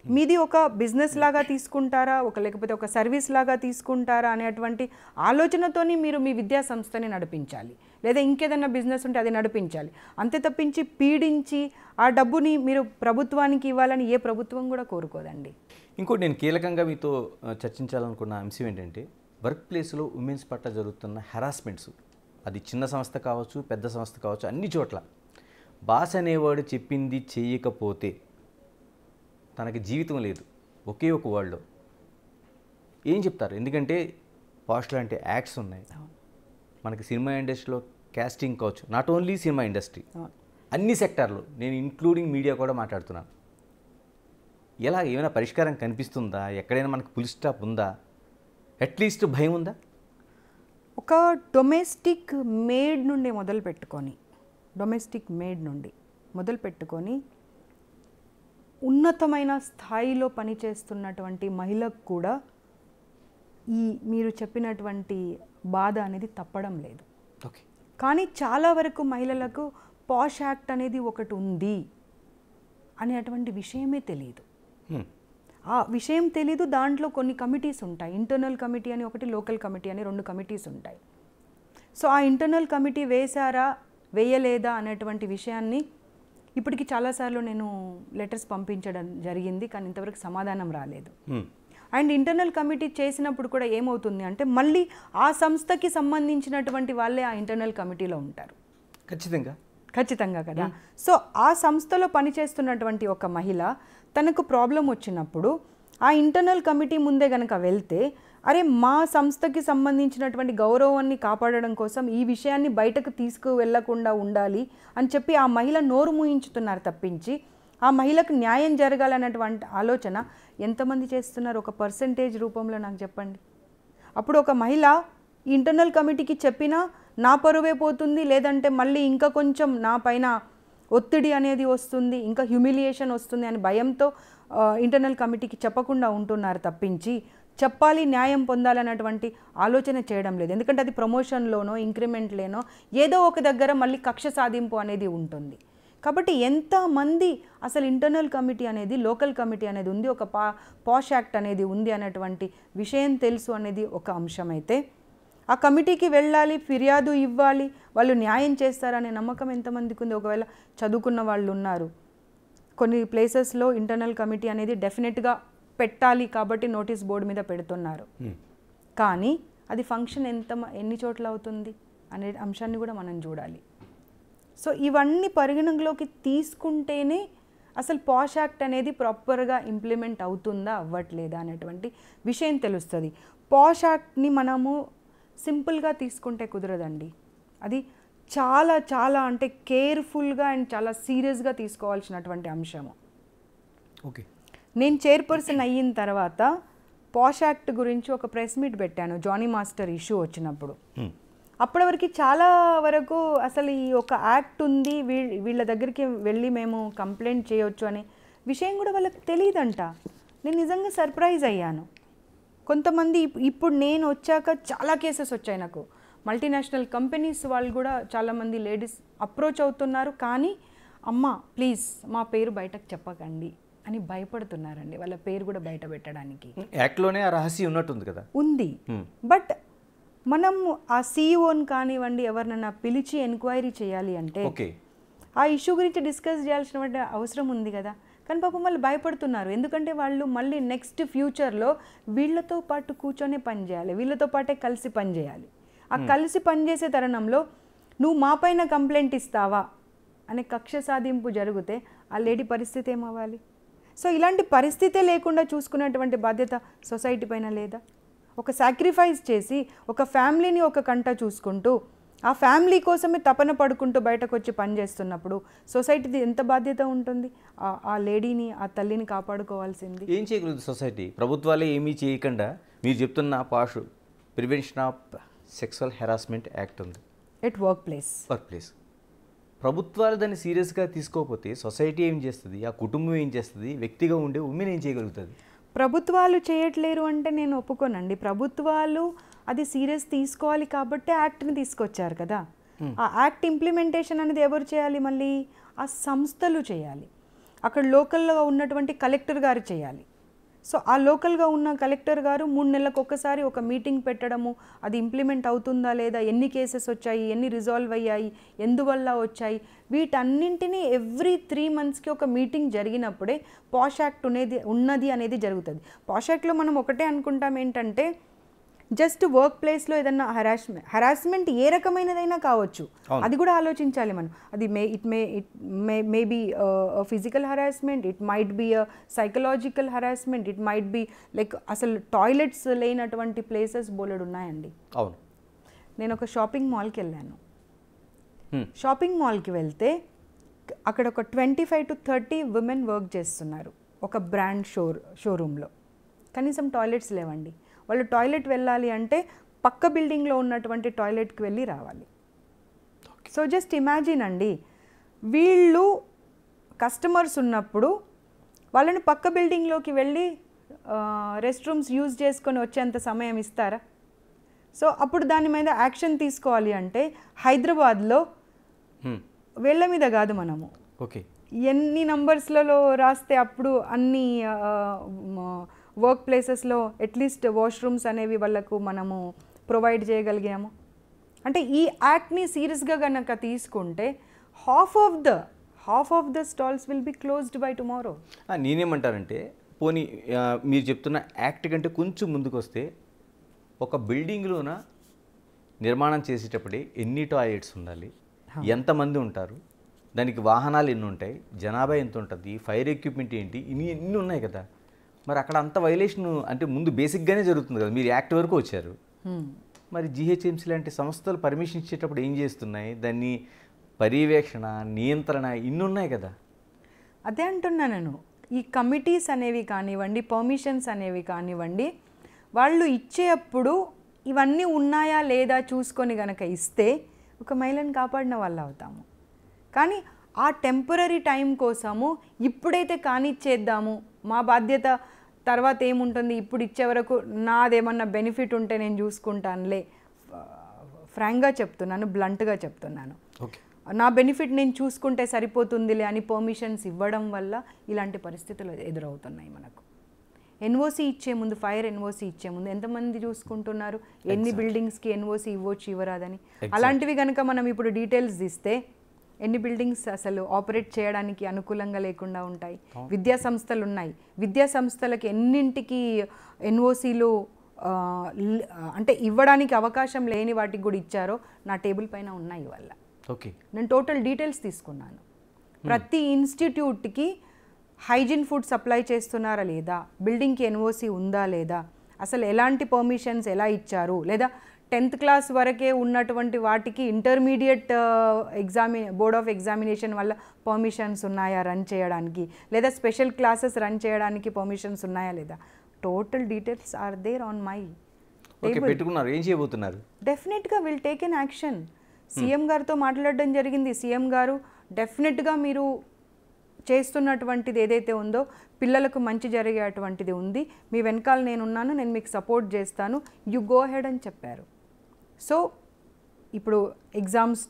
మీది ఒక బిజినెస్ లాగా తీసుకుంటారా, లేకపోతే ఒక సర్వీస్ లాగా తీసుకుంటారా అనేటువంటి ఆలోచనతోని మీరు మీ విద్యా సంస్థని నడిపించాలి, లేదా ఇంకేదైనా బిజినెస్ ఉంటే అది నడిపించాలి. అంతే తప్పించి పీడించి ఆ డబ్బుని మీరు ప్రభుత్వానికి ఇవ్వాలని ఏ ప్రభుత్వం కూడా కోరుకోదండి. ఇంకోటి నేను కీలకంగా మీతో చర్చించాలనుకున్న అంశం ఏంటంటే, వర్క్ ప్లేస్లో ఉమెన్స్ పట్ల జరుగుతున్న హెరాస్మెంట్స్, అది చిన్న సంస్థ కావచ్చు పెద్ద సంస్థ కావచ్చు, అన్ని చోట్ల బాస్ అనేవాడు చెప్పింది చేయకపోతే తనకి జీవితం లేదు. ఒకే ఒక వరల్డ్లో ఏం చెప్తారు? ఎందుకంటే పోస్ట్ లాంటి యాక్ట్స్ ఉన్నాయి మనకి. సినిమా ఇండస్ట్రీలో కాస్టింగ్ కావచ్చు, నాట్ ఓన్లీ సినిమా ఇండస్ట్రీ, అన్ని సెక్టార్లు, నేను ఇంక్లూడింగ్ మీడియా కూడా మాట్లాడుతున్నాను. ఎలా ఏమైనా పరిష్కారం కనిపిస్తుందా? ఎక్కడైనా మనకు ఫుల్ స్టాప్ ఉందా? అట్లీస్ట్ భయం ఉందా? ఒక డొమెస్టిక్ మేడ్ నుండి మొదలు పెట్టుకొని ఉన్నతమైన స్థాయిలో పనిచేస్తున్నటువంటి మహిళకు కూడా ఈ మీరు చెప్పినటువంటి బాధ అనేది తప్పడం లేదు. ఓకే, కానీ చాలా వరకు మహిళలకు పాష్ యాక్ట్ అనేది ఒకటి ఉంది అనేటువంటి విషయమే తెలియదు. ఆ విషయం తెలీదు. దాంట్లో కొన్ని కమిటీస్ ఉంటాయి, ఇంటర్నల్ కమిటీ అని ఒకటి, లోకల్ కమిటీ అని 2 కమిటీస్ ఉంటాయి. సో ఆ ఇంటర్నల్ కమిటీ వేశారా వేయలేదా అనేటువంటి విషయాన్ని ఇప్పటికి చాలాసార్లు నేను లెటర్స్ పంపించడం జరిగింది, కానీ ఇంతవరకు సమాధానం రాలేదు. అండ్ ఇంటర్నల్ కమిటీ చేసినప్పుడు కూడా ఏమవుతుంది అంటే మళ్ళీ ఆ సంస్థకి సంబంధించినటువంటి వాళ్ళే ఆ ఇంటర్నల్ కమిటీలో ఉంటారు. ఖచ్చితంగా కదా. సో ఆ సంస్థలో పనిచేస్తున్నటువంటి ఒక మహిళ తనకు ప్రాబ్లం వచ్చినప్పుడు ఆ ఇంటర్నల్ కమిటీ ముందే కనుక వెళ్తే, అరే మా సంస్థకి సంబంధించినటువంటి గౌరవాన్ని కాపాడడం కోసం ఈ విషయాన్ని బయటకు తీసుకువెళ్లకుండా ఉండాలి అని చెప్పి ఆ మహిళ నోరు మూయించుతున్నారు తప్పించి ఆ మహిళకు న్యాయం జరగాలన్నటువంటి ఆలోచన ఎంతమంది చేస్తున్నారు? ఒక పర్సెంటేజ్ రూపంలో నాకు చెప్పండి. అప్పుడు ఒక మహిళ ఇంటర్నల్ కమిటీకి చెప్పినా నా పరువే పోతుంది, లేదంటే మళ్ళీ ఇంకా కొంచెం నా పైన ఒత్తిడి అనేది వస్తుంది, ఇంకా హ్యూమిలియేషన్ వస్తుంది అని భయంతో ఇంటర్నల్ కమిటీకి చెప్పకుండా ఉంటున్నారు తప్పించి చెప్పాలి, న్యాయం పొందాలన్నటువంటి ఆలోచన చేయడం లేదు. ఎందుకంటే అది ప్రమోషన్లోనో ఇంక్రిమెంట్లేనో ఏదో ఒక దగ్గర మళ్ళీ కక్ష సాధింపు అనేది ఉంటుంది. కాబట్టి ఎంతమంది అసలు ఇంటర్నల్ కమిటీ అనేది, లోకల్ కమిటీ అనేది ఉంది, ఒక పాష్ యాక్ట్ అనేది ఉంది అనేటువంటి విషయం తెలుసు అనేది ఒక అంశం అయితే, ఆ కమిటీకి వెళ్ళాలి, ఫిర్యాదు ఇవ్వాలి, వాళ్ళు న్యాయం చేస్తారనే నమ్మకం ఎంతమందికి ఉంది? ఒకవేళ చదువుకున్న వాళ్ళు ఉన్నారు, కొన్ని ప్లేసెస్లో ఇంటర్నల్ కమిటీ అనేది డెఫినెట్గా పెట్టాలి కాబట్టి నోటీస్ బోర్డు మీద పెడుతున్నారు, కానీ అది ఫంక్షన్ ఎన్ని చోట్ల అవుతుంది అనే అంశాన్ని కూడా మనం చూడాలి. సో ఇవన్నీ పరిగణలోకి తీసుకుంటేనే అసలు పాష్ యాక్ట్ అనేది ప్రాపర్గా ఇంప్లిమెంట్ అవుతుందా అవ్వట్లేదా అనేటువంటి విషయం తెలుస్తుంది. పాష్ యాక్ట్ని మనము సింపుల్గా తీసుకుంటే కుదరదండి, అది చాలా చాలా అంటే కేర్ఫుల్గా అండ్ చాలా సీరియస్గా తీసుకోవాల్సినటువంటి అంశము. ఓకే, నేను చైర్పర్సన్ అయిన తర్వాత పాష్ యాక్ట్ గురించి ఒక ప్రెస్ మీట్ పెట్టాను జానీ మాస్టర్ ఇష్యూ వచ్చినప్పుడు. అప్పటి వరకు చాలా వరకు అసలు ఈ ఒక యాక్ట్ ఉంది, వీళ్ళ దగ్గరికి వెళ్ళి మేము కంప్లైంట్ చేయొచ్చు అనే విషయం కూడా వాళ్ళకి తెలియదంట. నేను నిజంగా సర్ప్రైజ్ అయ్యాను. కొంతమంది ఇప్పుడు నేను వచ్చాక చాలా కేసెస్ వచ్చాయి నాకు. మల్టీనేషనల్ కంపెనీస్ వాళ్ళు కూడా చాలామంది లేడీస్ అప్రోచ్ అవుతున్నారు, కానీ అమ్మ ప్లీజ్ మా పేరు బయటకు చెప్పకండి అని భయపడుతున్నారండి, వాళ్ళ పేరు కూడా బయట పెట్టడానికి. యాక్ట్లోనే ఆ రహస్యం ఉన్నట్టుంది కదా. ఉంది, బట్ మనం ఆ సీఈఓని కానివ్వండి ఎవరినైనా పిలిచి ఎంక్వైరీ చేయాలి అంటే ఆ ఇష్యూ గురించి డిస్కస్ చేయాల్సిన అవసరం ఉంది కదా. కానీ పాపం వాళ్ళు భయపడుతున్నారు, ఎందుకంటే వాళ్ళు మళ్ళీ నెక్స్ట్ ఫ్యూచర్లో వీళ్ళతో పాటు కూర్చొని పనిచేయాలి, వీళ్ళతో పాటే కలిసి పనిచేయాలి. ఆ కలిసి పనిచేసే తరుణంలో నువ్వు మా పైన కంప్లైంట్ ఇస్తావా అనే కక్ష సాధింపు జరిగితే ఆ లేడీ పరిస్థితి ఏమవ్వాలి? సో ఇలాంటి పరిస్థితే లేకుండా చూసుకునేటువంటి బాధ్యత సొసైటీ పైన లేదా? ఒక సాక్రిఫైస్ చేసి ఒక ఫ్యామిలీని ఒక కంట చూసుకుంటూ ఆ ఫ్యామిలీ కోసమే తపన పడుకుంటూ బయటకు వచ్చి పనిచేస్తున్నప్పుడు సొసైటీది ఎంత బాధ్యత ఉంటుంది? ఆ లేడీని, ఆ తల్లిని కాపాడుకోవాల్సింది. ఏం చేయగలదు సొసైటీ? ప్రభుత్వాలే ఏమీ చేయకుండా మీరు చెప్తున్న POSH prevention of sexual harassment act ఉంది ఎట్ వర్క్ ప్లేస్. ప్రభుత్వాలు దాన్ని సీరియస్గా తీసుకోకపోతే సొసైటీ ఏం చేస్తుంది? ఆ కుటుంబం ఏం చేస్తుంది? వ్యక్తిగా ఉండే ఉమెన్ ఏం చేయగలుగుతుంది? ప్రభుత్వాలు చేయట్లేరు అంటే నేను ఒప్పుకోనండి. ప్రభుత్వాలు అది సీరియస్ తీసుకోవాలి కాబట్టి యాక్ట్ని తీసుకొచ్చారు కదా. ఆ యాక్ట్ ఇంప్లిమెంటేషన్ అనేది ఎవరు చేయాలి? మళ్ళీ ఆ సంస్థలు చేయాలి. అక్కడ లోకల్గా ఉన్నటువంటి కలెక్టర్ గారు చేయాలి. సో ఆ లోకల్గా ఉన్న కలెక్టర్ గారు 3 నెలలకు ఒకసారి ఒక మీటింగ్ పెట్టడము, అది ఇంప్లిమెంట్ అవుతుందా లేదా, ఎన్ని కేసెస్ వచ్చాయి, ఎన్ని రిజాల్వ్ అయ్యాయి, ఎందువల్ల వచ్చాయి, వీటన్నింటినీ ఎవ్రీ 3 మంత్స్కి ఒక మీటింగ్ జరిగినప్పుడే పాష్ యాక్ట్ ఉన్నది అనేది జరుగుతుంది. పాష్ యాక్ట్లో మనం ఒకటే అనుకుంటాం ఏంటంటే జస్ట్ వర్క్ ప్లేస్లో ఏదన్నా హెరాస్మెంట్ ఏ రకమైనదైనా కావచ్చు, అది కూడా ఆలోచించాలి మనం. అది may be physical harassment, it might be psychological harassment, it might be like అసలు టాయిలెట్స్ లేనటువంటి ప్లేసెస్ బోలెడు ఉన్నాయండి. అవును, నేను ఒక షాపింగ్ మాల్కి వెళ్ళాను. షాపింగ్ మాల్కి వెళ్తే అక్కడ ఒక 25 to 30 విమెన్ వర్క్ చేస్తున్నారు ఒక బ్రాండ్ షోరూంలో. కనీసం టాయిలెట్స్ లేవండి. వాళ్ళు టాయిలెట్ వెళ్ళాలి అంటే పక్క బిల్డింగ్లో ఉన్నటువంటి టాయిలెట్కి వెళ్ళి రావాలి. సో జస్ట్ ఇమాజిన్ అండి, వీళ్ళు కస్టమర్స్ ఉన్నప్పుడు వాళ్ళని పక్క బిల్డింగ్లోకి వెళ్ళి రెస్ట్ రూమ్స్ యూజ్ చేసుకొని వచ్చేంత సమయం ఇస్తారా? సో అప్పుడు దాని మీద యాక్షన్ తీసుకోవాలి అంటే హైదరాబాద్లో వేళ్ళ మీద కాదు, మనము ఎన్ని నంబర్స్లలో రాస్తే అప్పుడు అన్ని వర్క్ ప్లేసెస్లో అట్లీస్ట్ వాష్రూమ్స్ అనేవి వాళ్ళకు మనము ప్రొవైడ్ చేయగలిగాము. అంటే ఈ యాక్ట్ని సీరియస్గా కనుక తీసుకుంటే half of the stalls will be closed by tomorrow. నేనేమంటానంటే పోనీ మీరు చెప్తున్న యాక్ట్ కంటే కొంచెం ముందుకు వస్తే ఒక బిల్డింగ్లోన నిర్మాణం చేసేటప్పుడే ఎన్ని టాయిలెట్స్ ఉండాలి, ఎంతమంది ఉంటారు, దానికి వాహనాలు ఎన్ని ఉంటాయి, జనాభా ఎంత ఉంటుంది, ఫైర్ ఎక్విప్మెంట్ ఏంటి, ఇన్ని ఉన్నాయి కదా. మరి అక్కడ అంత వైలేషన్ అంటే ముందు బేసిక్గానే జరుగుతుంది కదా. మీరు యాక్ట్ వరకు వచ్చారు, మరి జిహెచ్ఎంసీ లాంటి సంస్థలు పర్మిషన్ ఇచ్చేటప్పుడు ఏం చేస్తున్నాయి? దాన్ని పర్యవేక్షణ, నియంత్రణ ఇన్ని ఉన్నాయి కదా. అదే అంటున్నా నేను. ఈ కమిటీస్ అనేవి కానివ్వండి, పర్మిషన్స్ అనేవి కానివ్వండి, వాళ్ళు ఇచ్చేటప్పుడు ఇవన్నీ ఉన్నాయా లేదా చూసుకొని గనక ఇస్తే ఒక మహిళను కాపాడిన వాళ్ళు అవుతాము. కానీ ఆ టెంపరీ టైం కోసము ఇప్పుడైతే కానిచ్చేద్దాము, మా బాధ్యత తర్వాత ఏముంటుంది, ఇప్పుడు ఇచ్చే వరకు నాదేమన్నా బెనిఫిట్ ఉంటే నేను చూసుకుంటానులే, ఫ్రాంక్గా చెప్తున్నాను, బ్లంట్గా చెప్తున్నాను, నా బెనిఫిట్ నేను చూసుకుంటే సరిపోతుందిలే అని పర్మిషన్స్ ఇవ్వడం వల్ల ఇలాంటి పరిస్థితులు ఎదురవుతున్నాయి మనకు. ఎన్ఓసి ఇచ్చే ముందు, ఫైర్ ఎన్ఓసి ఇచ్చే ముందు ఎంతమంది చూసుకుంటున్నారు, ఎన్ని బిల్డింగ్స్కి ఎన్ఓసి ఇవ్వచ్చు ఇవ్వరాదని. అలాంటివి కనుక మనం ఇప్పుడు డీటెయిల్స్ ఇస్తే ఎన్ని బిల్డింగ్స్ అసలు ఆపరేట్ చేయడానికి అనుకూలంగా లేకుండా ఉంటాయి. విద్యా సంస్థలు ఉన్నాయి, విద్యా సంస్థలకి ఎన్నింటికి ఎన్ఓసీలు అంటే ఇవ్వడానికి అవకాశం లేని వాటికి కూడా ఇచ్చారో నా టేబుల్ పైన ఉన్నాయి వల్ల. నేను టోటల్ డీటెయిల్స్ తీసుకున్నాను. ప్రతి ఇన్స్టిట్యూట్కి హైజీన్ ఫుడ్ సప్లై చేస్తున్నారా లేదా, బిల్డింగ్కి ఎన్ఓసి ఉందా లేదా, అసలు ఎలాంటి పర్మిషన్స్ ఎలా ఇచ్చారు, లేదా 10th క్లాస్ వరకే ఉన్నటువంటి వాటికి ఇంటర్మీడియట్ బోర్డ్ ఆఫ్ ఎగ్జామినేషన్ వల్ల పర్మిషన్స్ ఉన్నాయా రన్ చేయడానికి, లేదా స్పెషల్ క్లాసెస్ రన్ చేయడానికి పర్మిషన్స్ ఉన్నాయా లేదా, total details are there on my పెట్టుకున్నారు. ఏం చేయబోతున్నారు? డెఫినెట్గా will take an action. CM గారితో మాట్లాడడం జరిగింది. సీఎం గారు డెఫినెట్గా మీరు చేస్తున్నటువంటిది ఏదైతే ఉందో పిల్లలకు మంచి జరిగేటువంటిది ఉంది, మీ వెనకాల నేనున్నాను, నేను మీకు సపోర్ట్ చేస్తాను, యు గో హెడ్ అని చెప్పారు. సో ఇప్పుడు ఎగ్జామ్స్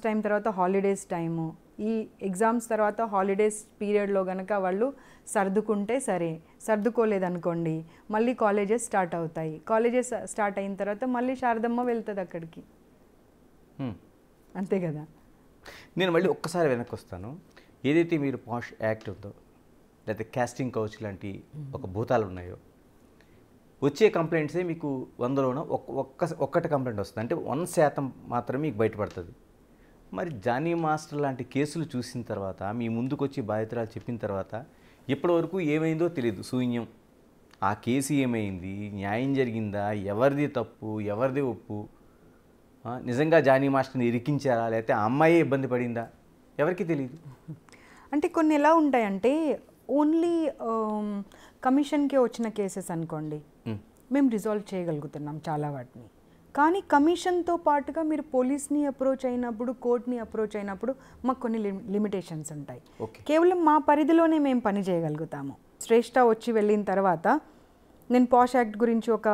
టైం తర్వాత హాలిడేస్ టైము, ఈ ఎగ్జామ్స్ తర్వాత హాలిడేస్ పీరియడ్లో కనుక వాళ్ళు సర్దుకుంటే సరే, సర్దుకోలేదనుకోండి మళ్ళీ కాలేజెస్ స్టార్ట్ అవుతాయి. కాలేజెస్ స్టార్ట్ అయిన తర్వాత మళ్ళీ శారదమ్మ వెళ్తుంది అక్కడికి, అంతే కదా. నేను మళ్ళీ ఒక్కసారి వెనక్కి వస్తాను. ఏదైతే మీరు పాష్ యాక్ట్ ఉందో, లేకపోతే కాస్టింగ్ కౌచ్ లాంటి ఒక భూతాలు ఉన్నాయో, వచ్చే కంప్లైంట్సే మీకు 100లోనో ఒక్కటి కంప్లైంట్ వస్తుంది, అంటే 1% మాత్రమే మీకు బయటపడుతుంది. మరి జానీ మాస్టర్ లాంటి కేసులు చూసిన తర్వాత మీ ముందుకు వచ్చి బాధితురాలు చెప్పిన తర్వాత ఇప్పటివరకు ఏమైందో తెలియదు, శూన్యం. ఆ కేసు ఏమైంది, న్యాయం జరిగిందా, ఎవరిది తప్పు ఎవరిది ఒప్పు, నిజంగా జానీ మాస్టర్ని ఇరికించారా లేకపోతే ఆ అమ్మాయే ఇబ్బంది పడిందా, ఎవరికి తెలియదు. అంటే కొన్ని ఎలా ఉంటాయంటే ఓన్లీ కమిషన్కే వచ్చిన కేసెస్ అనుకోండి, మేము రిజాల్వ్ చేయగలుగుతున్నాం చాలా వాటిని. కానీ కమిషన్తో పాటుగా మీరు పోలీస్ని అప్రోచ్ అయినప్పుడు, కోర్ట్ని అప్రోచ్ అయినప్పుడు మాకు కొన్ని లిమిటేషన్స్ ఉంటాయి. కేవలం మా పరిధిలోనే మేము పని చేయగలుగుతాము. శ్రేష్ఠ వచ్చి వెళ్ళిన తర్వాత నేను పాష్ యాక్ట్ గురించి ఒక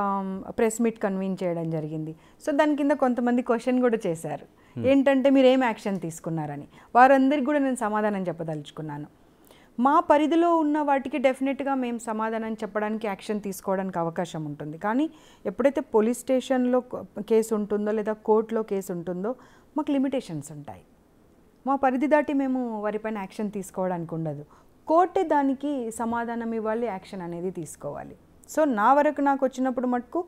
ప్రెస్ మీట్ కన్వీన్ చేయడం జరిగింది. సో దాని కింద కొంతమంది క్వశ్చన్ కూడా చేశారు, ఏంటంటే మీరు ఏం యాక్షన్ తీసుకున్నారని. వారందరికీ కూడా నేను సమాధానం చెప్పదలుచుకున్నాను. మా పరిధిలో ఉన్న వాటికి డెఫినెట్గా మేము సమాధానం చెప్పడానికి, యాక్షన్ తీసుకోవడానికి అవకాశం ఉంటుంది. కానీ ఎప్పుడైతే పోలీస్ స్టేషన్లో కేసు ఉంటుందో లేదా కోర్టులో కేసు ఉంటుందో మాకు లిమిటేషన్స్ ఉంటాయి. మా పరిధి దాటి మేము వారిపైన యాక్షన్ తీసుకోవడానికి ఉండదు. కోర్టే దానికి సమాధానం ఇవ్వాలి, యాక్షన్ అనేది తీసుకోవాలి. సో నా వరకు నాకు వచ్చినప్పుడు మటుకు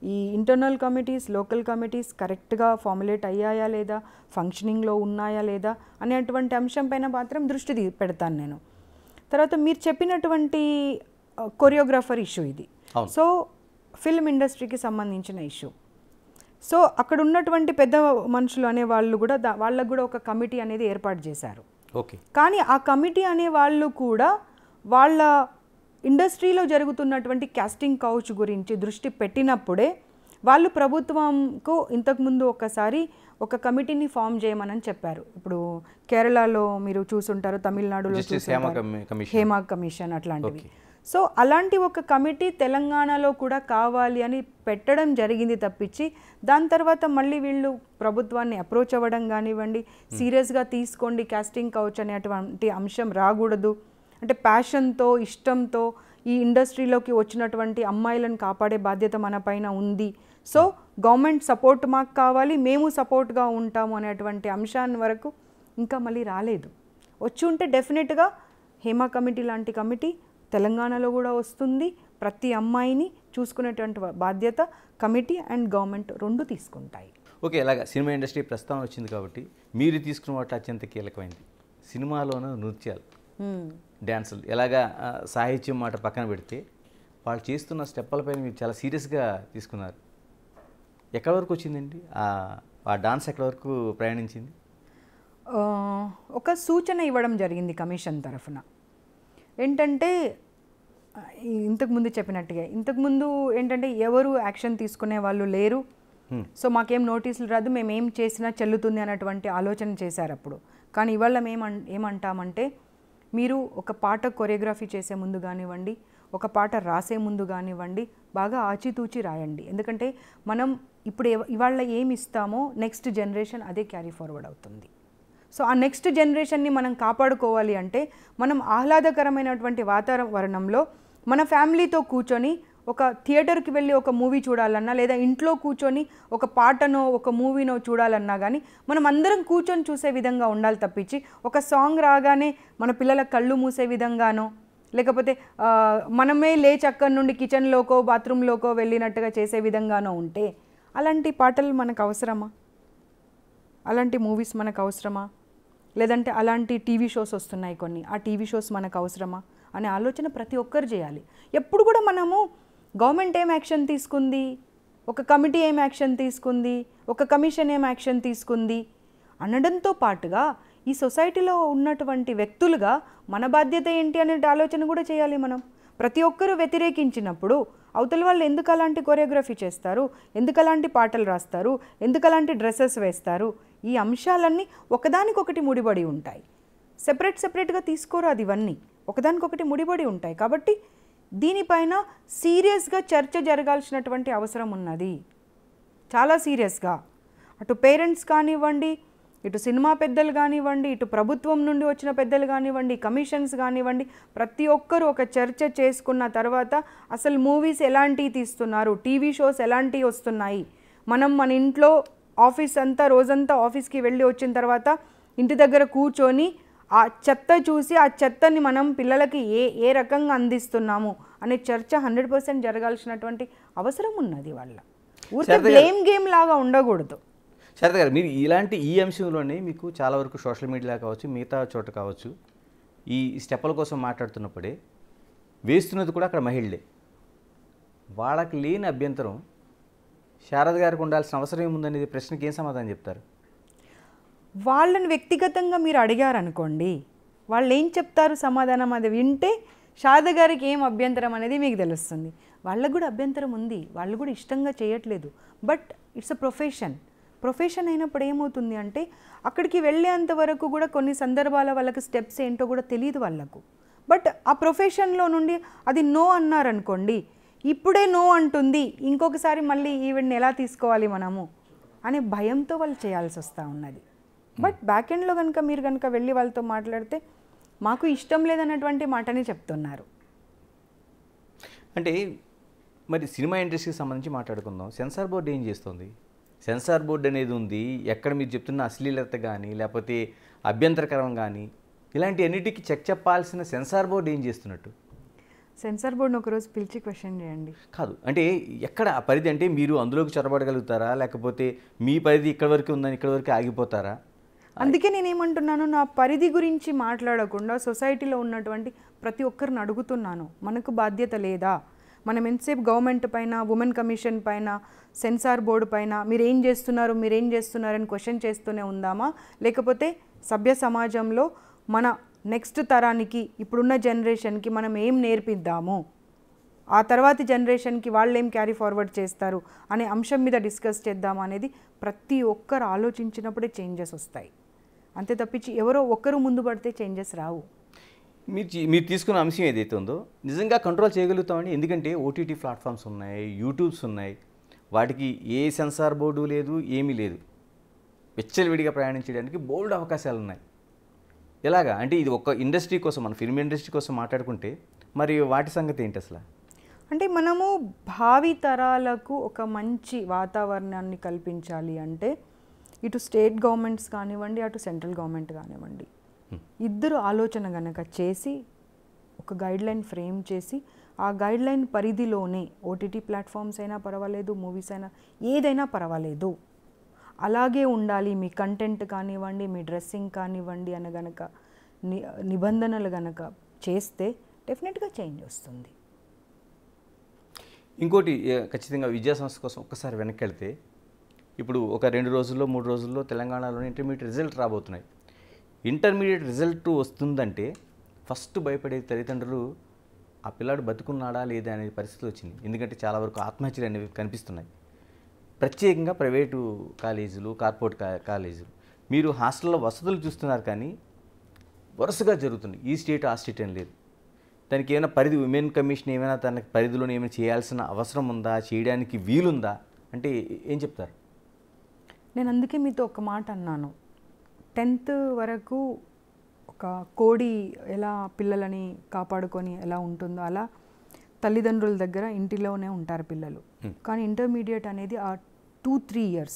ఈ ఇంటర్నల్ కమిటీస్, లోకల్ కమిటీస్ కరెక్ట్గా ఫార్ములేట్ అయ్యాయా లేదా, ఫంక్షనింగ్లో ఉన్నాయా లేదా అనేటువంటి అంశం పైన మాత్రం దృష్టి పెడతాను నేను. తర్వాత మీరు చెప్పినటువంటి కొరియోగ్రాఫర్ ఇష్యూ ఇది. సో ఫిల్మ్ ఇండస్ట్రీకి సంబంధించిన ఇష్యూ. సో అక్కడ ఉన్నటువంటి పెద్ద మనుషులు అనే వాళ్ళు కూడా వాళ్ళకు కూడా ఒక కమిటీ అనేది ఏర్పాటు చేశారు. ఓకే. కానీ ఆ కమిటీ అనే వాళ్ళు కూడా వాళ్ళ ఇండస్ట్రీలో జరుగుతున్నటువంటి కాస్టింగ్ కౌచ్ గురించి దృష్టి పెట్టినప్పుడే వాళ్ళు ప్రభుత్వంకు ఇంతకుముందు ఒకసారి ఒక కమిటీని ఫామ్ చేయమని చెప్పారు. ఇప్పుడు కేరళలో మీరు చూసుంటారు, తమిళనాడులో హేమా కమిషన్ అట్లాంటివి. సో అలాంటి ఒక కమిటీ తెలంగాణలో కూడా కావాలి అని పెట్టడం జరిగింది తప్పించి, దాని తర్వాత మళ్ళీ వీళ్ళు ప్రభుత్వాన్ని అప్రోచ్ అవ్వడం కానివ్వండి, సీరియస్గా తీసుకోండి కాస్టింగ్ కౌచ్ అనేటువంటి అంశం రాకూడదు అంటే ప్యాషన్తో, ఇష్టంతో ఈ ఇండస్ట్రీలోకి వచ్చినటువంటి అమ్మాయిలను కాపాడే బాధ్యత మన పైన ఉంది. సో గవర్నమెంట్ సపోర్ట్ మాకు కావాలి, మేము సపోర్ట్గా ఉంటాము అనేటువంటి అంశాన్ని వరకు ఇంకా మళ్ళీ రాలేదు. వచ్చి ఉంటే డెఫినెట్గా హేమా కమిటీ లాంటి కమిటీ తెలంగాణలో కూడా వస్తుంది. ప్రతి అమ్మాయిని చూసుకునేటువంటి బాధ్యత కమిటీ అండ్ గవర్నమెంట్ రెండు తీసుకుంటాయి. ఓకే. ఇలాగ సినిమా ఇండస్ట్రీ ప్రస్తావన వచ్చింది కాబట్టి మీరు తీసుకున్న వాటి అత్యంత కీలకమైంది సినిమాలోన నృత్యాలు, డ్యాన్సులు. ఎలాగా సాహిత్యం మాట పక్కన పెడితే వాళ్ళు చేస్తున్న స్టెప్పులపైన మీరు చాలా సీరియస్గా తీసుకున్నారు. ఎక్కడి వరకు వచ్చిందండి ఆ డాన్స్, ఎక్కడి వరకు ప్రయాణించింది? ఒక సూచన ఇవ్వడం జరిగింది కమిషన్ తరఫున. ఏంటంటే ఇంతకుముందు చెప్పినట్టుగా, ఇంతకుముందు ఏంటంటే ఎవరు యాక్షన్ తీసుకునే వాళ్ళు లేరు. సో మాకేం నోటీసులు రాదు, మేము ఏం చేసినా చెల్లుతుంది అన్నటువంటి ఆలోచన చేశారు అప్పుడు. కానీ ఇవాళ మేము ఏమంటామంటే, మీరు ఒక పాట కొరియోగ్రఫీ చేసే ముందు కానివ్వండి, ఒక పాట రాసే ముందు కానివ్వండి, బాగా ఆచితూచి రాయండి. ఎందుకంటే మనం ఇప్పుడు ఇవాళ ఏమి ఇస్తామో నెక్స్ట్ జనరేషన్ అదే క్యారీ ఫార్వర్డ్ అవుతుంది. సో ఆ నెక్స్ట్ జనరేషన్ని మనం కాపాడుకోవాలి అంటే మనం ఆహ్లాదకరమైనటువంటి వాతావరణంలో మన ఫ్యామిలీతో కూర్చొని ఒక థియేటర్కి వెళ్ళి ఒక మూవీ చూడాలన్నా, లేదా ఇంట్లో కూర్చొని ఒక పాటనో ఒక మూవీనో చూడాలన్నా కానీ మనం అందరం కూర్చొని చూసే విధంగా ఉండాలి తప్పించి, ఒక సాంగ్ రాగానే మన పిల్లల కళ్ళు మూసే విధంగానో, లేకపోతే మనమే లేచి అక్కడి నుండి కిచెన్లోకో బాత్రూంలోకో వెళ్ళినట్టుగా చేసే విధంగానో ఉంటే అలాంటి పాటలు మనకు అవసరమా? అలాంటి మూవీస్ మనకు అవసరమా? లేదంటే అలాంటి టీవీ షోస్ వస్తున్నాయి కొన్ని, ఆ టీవీ షోస్ మనకు అవసరమా అనే ఆలోచన ప్రతి ఒక్కరు చేయాలి. ఎప్పుడు కూడా మనము గవర్నమెంట్ ఏం యాక్షన్ తీసుకుంది, ఒక కమిటీ ఏం యాక్షన్ తీసుకుంది, ఒక కమిషన్ ఏం యాక్షన్ తీసుకుంది అనడంతో పాటుగా ఈ సొసైటీలో ఉన్నటువంటి వ్యక్తులుగా మన బాధ్యత ఏంటి అనే ఆలోచన కూడా చేయాలి మనం. ప్రతి ఒక్కరూ వ్యతిరేకించినప్పుడు అవతల వాళ్ళు ఎందుకు అలాంటి కొరియోగ్రఫీ చేస్తారు, ఎందుకు అలాంటి పాటలు రాస్తారు, ఎందుకు అలాంటి డ్రెస్సెస్ వేస్తారు, ఈ అంశాలన్నీ ఒకదానికొకటి ముడిపడి ఉంటాయి. సెపరేట్గా తీసుకోరాదు, ఇవన్నీ ఒకదానికొకటి ముడిపడి ఉంటాయి. కాబట్టి దీనిపైన సీరియస్గా చర్చ జరగాల్సినటువంటి అవసరం ఉన్నది, చాలా సీరియస్గా. అటు పేరెంట్స్ కానివ్వండి, ఇటు సినిమా పెద్దలు కానివ్వండి, ఇటు ప్రభుత్వం నుండి వచ్చిన పెద్దలు కానివ్వండి, కమిషన్స్ కానివ్వండి, ప్రతి ఒక్కరూ ఒక చర్చ చేసుకున్న తర్వాత అసలు మూవీస్ ఎలాంటివి తీస్తున్నారు, టీవీ షోస్ ఎలాంటివి వస్తున్నాయి, మనం మన ఇంట్లో ఆఫీస్ అంతా రోజంతా ఆఫీస్కి వెళ్ళి వచ్చిన తర్వాత ఇంటి దగ్గర కూర్చొని ఆ చెత్త చూసి ఆ చెత్తని మనం పిల్లలకి ఏ రకంగా అందిస్తున్నాము అనే చర్చ 100% జరగాల్సినటువంటి అవసరం ఉన్నది వాళ్ళ. ఊరికే బ్లేమ్ గేమ్ లాగా ఉండకూడదు. శారద గారు, మీరు ఇలాంటి ఈ అంశంలోనే మీకు చాలా వరకు సోషల్ మీడియా కావచ్చు, మిగతా చోట కావచ్చు, ఈ స్టెప్పుల కోసం మాట్లాడుతున్నప్పుడే వేస్తున్నది కూడా అక్కడ మహిళలే. వాళ్ళకి లేని అభ్యంతరం శారద గారికి ఉండాల్సిన అవసరం ఏముందనేది ప్రశ్నకి ఏం సమాధానం చెప్తారు? వాళ్ళని వ్యక్తిగతంగా మీరు అడిగారనుకోండి, వాళ్ళు ఏం చెప్తారు సమాధానం, అది వింటే శారద గారికి ఏం అభ్యంతరం అనేది మీకు తెలుస్తుంది. వాళ్ళకు కూడా అభ్యంతరం ఉంది, వాళ్ళు కూడా ఇష్టంగా చేయట్లేదు. బట్ ఇట్స్ అ ప్రొఫెషన్ అయినప్పుడు ఏమవుతుంది అంటే అక్కడికి వెళ్ళేంత వరకు కూడా కొన్ని సందర్భాల వాళ్ళకి స్టెప్స్ ఏంటో కూడా తెలియదు వాళ్ళకు. బట్ ఆ ప్రొఫెషన్లో నుండి అది నో అన్నారనుకోండి, ఇప్పుడే నో అంటుంది, ఇంకొకసారి మళ్ళీ ఈవెంట్ని ఎలా తీసుకోవాలి మనము అనే భయంతో వాళ్ళు చేయాల్సి వస్తూ ఉన్నది. బట్ బ్యాక్ ఎండ్లో కనుక మీరు కనుక వెళ్ళి వాళ్ళతో మాట్లాడితే మాకు ఇష్టం లేదన్నటువంటి మాటని చెప్తున్నారు. అంటే మరి సినిమా ఇండస్ట్రీకి సంబంధించి మాట్లాడుకుందాం. సెన్సార్ బోర్డు ఏం చేస్తుంది? సెన్సార్ బోర్డు అనేది ఉంది, ఎక్కడ మీరు చెప్తున్న అశ్లీలత కానీ లేకపోతే అభ్యంతరకరం కానీ ఇలాంటి అన్నిటికీ చెక్ చెప్పాల్సిన సెన్సార్ బోర్డు ఏం చేస్తున్నట్టు? సెన్సార్ బోర్డుని ఒకరోజు పిలిచి క్వశ్చన్ చేయండి. కాదు, అంటే ఎక్కడ ఆ పరిధి? అంటే మీరు అందులోకి చొరబడగలుగుతారా, లేకపోతే మీ పరిధి ఇక్కడ వరకు ఉందని ఇక్కడ వరకు ఆగిపోతారా? అందుకే నేనేమంటున్నాను, నా పరిధి గురించి మాట్లాడకుండా సొసైటీలో ఉన్నటువంటి ప్రతి ఒక్కరిని అడుగుతున్నాను, మనకు బాధ్యత లేదా? మనం ఎంతసేపు గవర్నమెంట్ పైన, ఉమెన్ కమిషన్ పైన, సెన్సార్ బోర్డు పైన మీరేం చేస్తున్నారని క్వశ్చన్ చేస్తూనే ఉందామా? లేకపోతే సభ్య సమాజంలో మన నెక్స్ట్ తరానికి, ఇప్పుడున్న జనరేషన్కి మనం ఏం నేర్పిద్దాము, ఆ తర్వాతి జనరేషన్కి వాళ్ళు ఏం క్యారీ ఫార్వర్డ్ చేస్తారు అనే అంశం మీద డిస్కస్ చేద్దామా అనేది ప్రతి ఒక్కరు ఆలోచించినప్పుడే చేంజెస్ వస్తాయి. అంతే తప్పించి ఎవరో ఒక్కరు ముందు పడితే చేంజెస్ రావు. మీరు తీసుకున్న అంశం ఏదైతే ఉందో నిజంగా కంట్రోల్ చేయగలుగుతామండి. ఎందుకంటే ఓటీటీ ప్లాట్ఫామ్స్ ఉన్నాయి, యూట్యూబ్స్ ఉన్నాయి, వాటికి ఏ సెన్సార్ బోర్డు లేదు, ఏమీ లేదు. విచ్చలవిడిగా ప్రయాణించడానికి బోల్డ్ అవకాశాలు ఉన్నాయి. ఎలాగా అంటే ఇది ఒక ఇండస్ట్రీ కోసం, మన ఫిల్మ్ ఇండస్ట్రీ కోసం మాట్లాడుకుంటే మరి వాటి సంగతి ఏంటి అసలు? అంటే మనము భావి తరాలకు ఒక మంచి వాతావరణాన్ని కల్పించాలి అంటే ఇటు స్టేట్ గవర్నమెంట్స్ కానివ్వండి, అటు సెంట్రల్ గవర్నమెంట్ కానివ్వండి, ఇద్దరు ఆలోచన గనక చేసి ఒక గైడ్లైన్ ఫ్రేమ్ చేసి ఆ గైడ్లైన్ పరిధిలోనే ఓటీటీ ప్లాట్ఫామ్స్ అయినా పర్వాలేదు, మూవీస్ అయినా ఏదైనా పర్వాలేదు, అలాగే ఉండాలి మీ కంటెంట్ కానివ్వండి, మీ డ్రెస్సింగ్ కానివ్వండి అని గనక నిబంధనలు గనక చేస్తే డెఫినెట్గా చేంజ్ వస్తుంది. ఇంకోటి ఖచ్చితంగా విద్యా సంస్థ కోసం ఒక్కసారి వెనక్కి వెళ్తే, ఇప్పుడు ఒక 2 రోజుల్లో 3 రోజుల్లో తెలంగాణలోని ఇంటర్మీడియట్ రిజల్ట్ రాబోతున్నాయి. ఇంటర్మీడియట్ రిజల్ట్ వస్తుందంటే ఫస్ట్ భయపడే తల్లిదండ్రులు ఆ పిల్లాడు బతుకున్నాడా లేదా అనే పరిస్థితి వచ్చింది. ఎందుకంటే చాలా వరకు ఆత్మహత్యలు అనేవి కనిపిస్తున్నాయి. ప్రత్యేకంగా ప్రైవేటు కాలేజీలు, కార్పొరేట్ కాలేజీలు. మీరు హాస్టల్లో వసతులు చూస్తున్నారు కానీ వరుసగా జరుగుతుంది. ఈ స్టేట్ ఆ స్టేట్ అని లేదు. దానికి ఏమైనా పరిధి, ఉమెన్ కమిషన్ ఏమైనా తనకి పరిధిలోనే ఏమైనా చేయాల్సిన అవసరం ఉందా, చేయడానికి వీలుందా అంటే ఏం చెప్తారు? నేను అందుకే మీతో ఒక మాట అన్నాను, 10th వరకు ఒక కోడి ఎలా పిల్లలని కాపాడుకొని ఎలా ఉంటుందో అలా తల్లిదండ్రుల దగ్గర ఇంటిలోనే ఉంటారు పిల్లలు. కానీ ఇంటర్మీడియట్ అనేది ఆ 2-3 years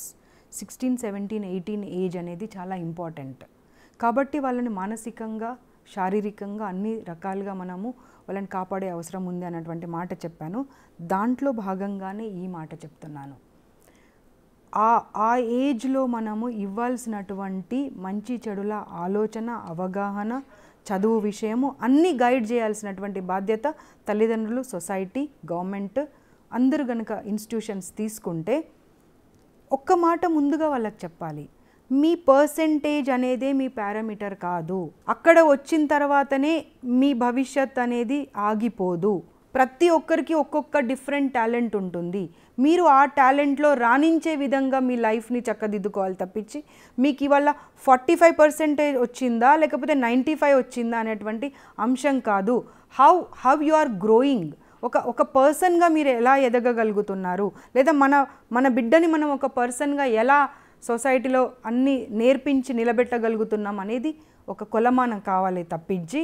16, 17, 18 ఏజ్ అనేది చాలా ఇంపార్టెంట్. కాబట్టి వాళ్ళని మానసికంగా, శారీరకంగా అన్ని రకాలుగా మనము వాళ్ళని కాపాడే అవసరం ఉంది అన్నటువంటి మాట చెప్పాను. దాంట్లో భాగంగానే ఈ మాట చెప్తున్నాను. ఆ ఏజ్లో మనము ఇవ్వాల్సినటువంటి మంచి చెడుల ఆలోచన, అవగాహన, చదువు విషయము అన్నీ గైడ్ చేయాల్సినటువంటి బాధ్యత తల్లిదండ్రులు, సొసైటీ, గవర్నమెంట్ అందరూ గనక ఇన్స్టిట్యూషన్స్ తీసుకుంటే ఒక్క మాట ముందుగా వాళ్ళకి చెప్పాలి, మీ పర్సెంటేజ్ అనేదే మీ పారామీటర్ కాదు. అక్కడ వచ్చిన తర్వాతనే మీ భవిష్యత్ అనేది ఆగిపోదు. ప్రతి ఒక్కరికి ఒక్కొక్క డిఫరెంట్ టాలెంట్ ఉంటుంది. మీరు ఆ టాలెంట్లో రాణించే విధంగా మీ లైఫ్ని చక్కదిద్దుకోవాలి తప్పించి మీకు ఇవాళ 45% వచ్చిందా లేకపోతే 95 వచ్చిందా అనేటువంటి అంశం కాదు. హౌ యు ఆర్ గ్రోయింగ్, ఒక పర్సన్గా మీరు ఎలా ఎదగగలుగుతున్నారు, లేదా మన బిడ్డని మనం ఒక పర్సన్గా ఎలా సొసైటీలో అన్నీ నేర్పించి నిలబెట్టగలుగుతున్నాం అనేది ఒక కొలమానం కావాలి తప్పించి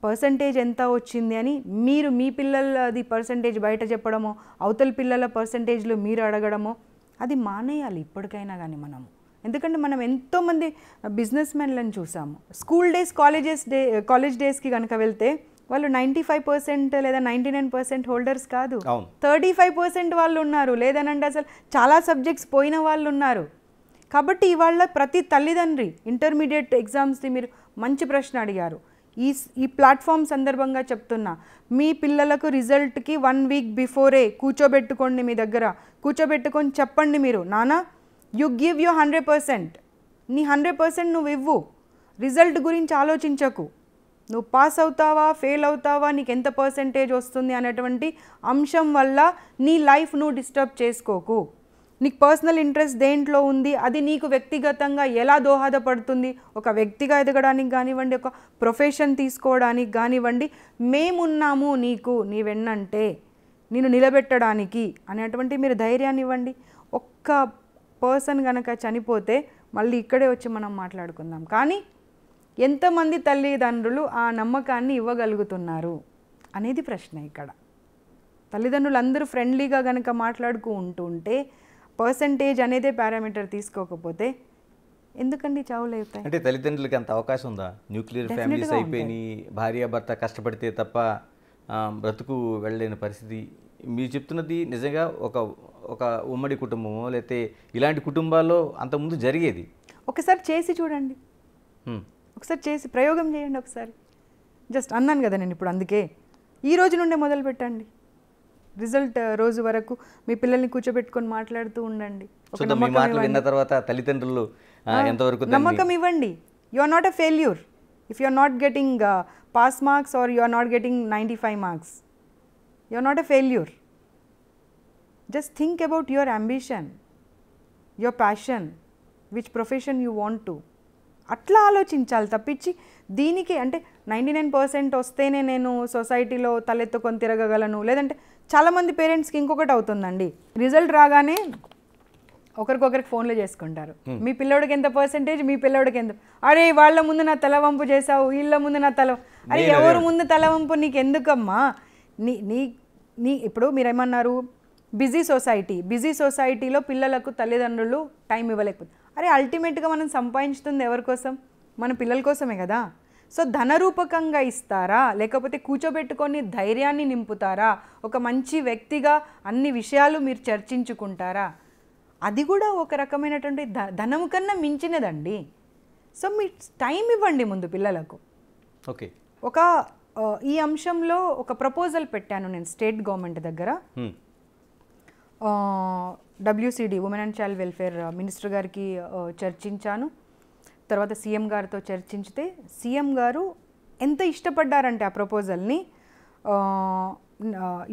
పర్సంటేజ్ ఎంత వచ్చింది అని మీరు మీ పిల్లలది పర్సంటేజ్ బయట చెప్పడమో, అవతల పిల్లల పర్సంటేజ్లు మీరు అడగడమో అది మానేయాలి ఇప్పటికైనా కానీ మనము. ఎందుకంటే మనం ఎంతోమంది బిజినెస్ మెన్లను చూసాము. స్కూల్ డేస్ కాలేజ్ డేస్కి కనుక వెళ్తే వాళ్ళు 95% లేదా 99% హోల్డర్స్ కాదు, 35% వాళ్ళు ఉన్నారు, లేదనంటే అసలు చాలా సబ్జెక్ట్స్ పోయిన వాళ్ళు ఉన్నారు. కాబట్టి ఇవాళ ప్రతి తల్లిదండ్రి ఇంటర్మీడియట్ ఎగ్జామ్స్ని మీరు మంచి ప్రశ్న అడిగారు. ఈ ప్లాట్ఫామ్ సందర్భంగా చెప్తున్నా, మీ పిల్లలకు రిజల్ట్కి 1 వీక్ బిఫోరే కూర్చోబెట్టుకోండి, మీ దగ్గర కూర్చోబెట్టుకొని చెప్పండి మీరు, నానా యు గివ్ యూ 100%, నీ 100% నువ్వు ఇవ్వు, రిజల్ట్ గురించి ఆలోచించకు, నువ్వు పాస్ అవుతావా ఫెయిల్ అవుతావా నీకు ఎంత పర్సెంటేజ్ వస్తుంది అనేటువంటి అంశం వల్ల నీ లైఫ్ నువ్వు డిస్టర్బ్ చేసుకోకు. నీకు పర్సనల్ ఇంట్రెస్ట్ దేంట్లో ఉంది, అది నీకు వ్యక్తిగతంగా ఎలా దోహదపడుతుంది, ఒక వ్యక్తిగా ఎదగడానికి కానివ్వండి, ఒక ప్రొఫెషన్ తీసుకోవడానికి కానివ్వండి, మేమున్నాము నీకు, నీ వెన్నంటే నేను నిలబెట్టడానికి అనేటువంటి మీరు ధైర్యాన్ని ఇవ్వండి. ఒక్క పర్సన్ కనుక చనిపోతే మళ్ళీ ఇక్కడే వచ్చి మనం మాట్లాడుకుందాం. కానీ ఎంతమంది తల్లిదండ్రులు ఆ నమ్మకాన్ని ఇవ్వగలుగుతున్నారు అనేది ప్రశ్న. ఇక్కడ తల్లిదండ్రులు అందరూ ఫ్రెండ్లీగా కనుక మాట్లాడుతూ ఉంటుంటే, పర్సంటేజ్ అనేదే పారామీటర్ తీసుకోకపోతే ఎందుకండి చావులు అవుతాయి? అంటే తల్లిదండ్రులకి అంత అవకాశం ఉందా? న్యూక్లియర్ ఫ్యామిలీస్ అయిపోయినాయి, భార్యాభర్త కష్టపడితే తప్ప బ్రతుకు వెళ్ళలేని పరిస్థితి. మీరు చెప్తున్నది నిజంగా ఒక ఉమ్మడి కుటుంబమో లేకపోతే ఇలాంటి కుటుంబాల్లో అంతకుముందు జరిగేది. ఒకసారి చేసి చూడండి, ఒకసారి చేసి ప్రయోగం చేయండి. ఒకసారి జస్ట్ అన్నాను కదా నేను ఇప్పుడు, అందుకే ఈ రోజు నుండే మొదలు పెట్టండి. రిజల్ట్ రోజు వరకు మీ పిల్లల్ని కూర్చోబెట్టుకొని మాట్లాడుతూ ఉండండి. తల్లిదండ్రులు నమ్మకం ఇవ్వండి. You are not a failure if you are not getting pass marks or you are not getting 95 marks. You are not a failure. Just think about your ambition, your passion, which profession you want to. అట్లా ఆలోచించాలి తప్పించి దీనికి అంటే 99% వస్తేనే నేను సొసైటీలో తలెత్తుకొని తిరగగలను. లేదంటే చాలామంది పేరెంట్స్కి ఇంకొకటి అవుతుందండి, రిజల్ట్ రాగానే ఒకరికొకరికి ఫోన్లు చేసుకుంటారు. మీ పిల్లోడికి ఎంత పర్సెంటేజ్, మీ పిల్లోడికి ఎంత, అరే వాళ్ళ ముందు నా తలవంపు చేసావు, వీళ్ళ ముందు నా అరే ఎవరు ముందు తలవంపు నీకు ఎందుకమ్మా? నీ ఇప్పుడు మీరేమన్నారు, బిజీ సొసైటీలో పిల్లలకు తల్లిదండ్రులు టైం ఇవ్వలేకపోతే, అరే అల్టిమేట్గా మనం సంపాదించుతుంది ఎవరి కోసం? మన పిల్లల కోసమే కదా. సో ధనరూపకంగా ఇస్తారా, లేకపోతే కూర్చోబెట్టుకొని ధైర్యాన్ని నింపుతారా, ఒక మంచి వ్యక్తిగా అన్ని విషయాలు మీరు చర్చించుకుంటారా? అది కూడా ఒక రకమైనటువంటి ధనము కన్నా మించినదండి. సో మీ టైం ఇవ్వండి ముందు పిల్లలకు. ఓకే, ఒక ఈ అంశంలో ఒక ప్రపోజల్ పెట్టాను నేను స్టేట్ గవర్నమెంట్ దగ్గర. WCD women and child welfare minister గారికి చర్చించాను. తర్వాత సీఎం గారితో చర్చించితే సీఎం గారు ఎంత ఇష్టపడ్డారంటే ఆ ప్రపోజల్ని,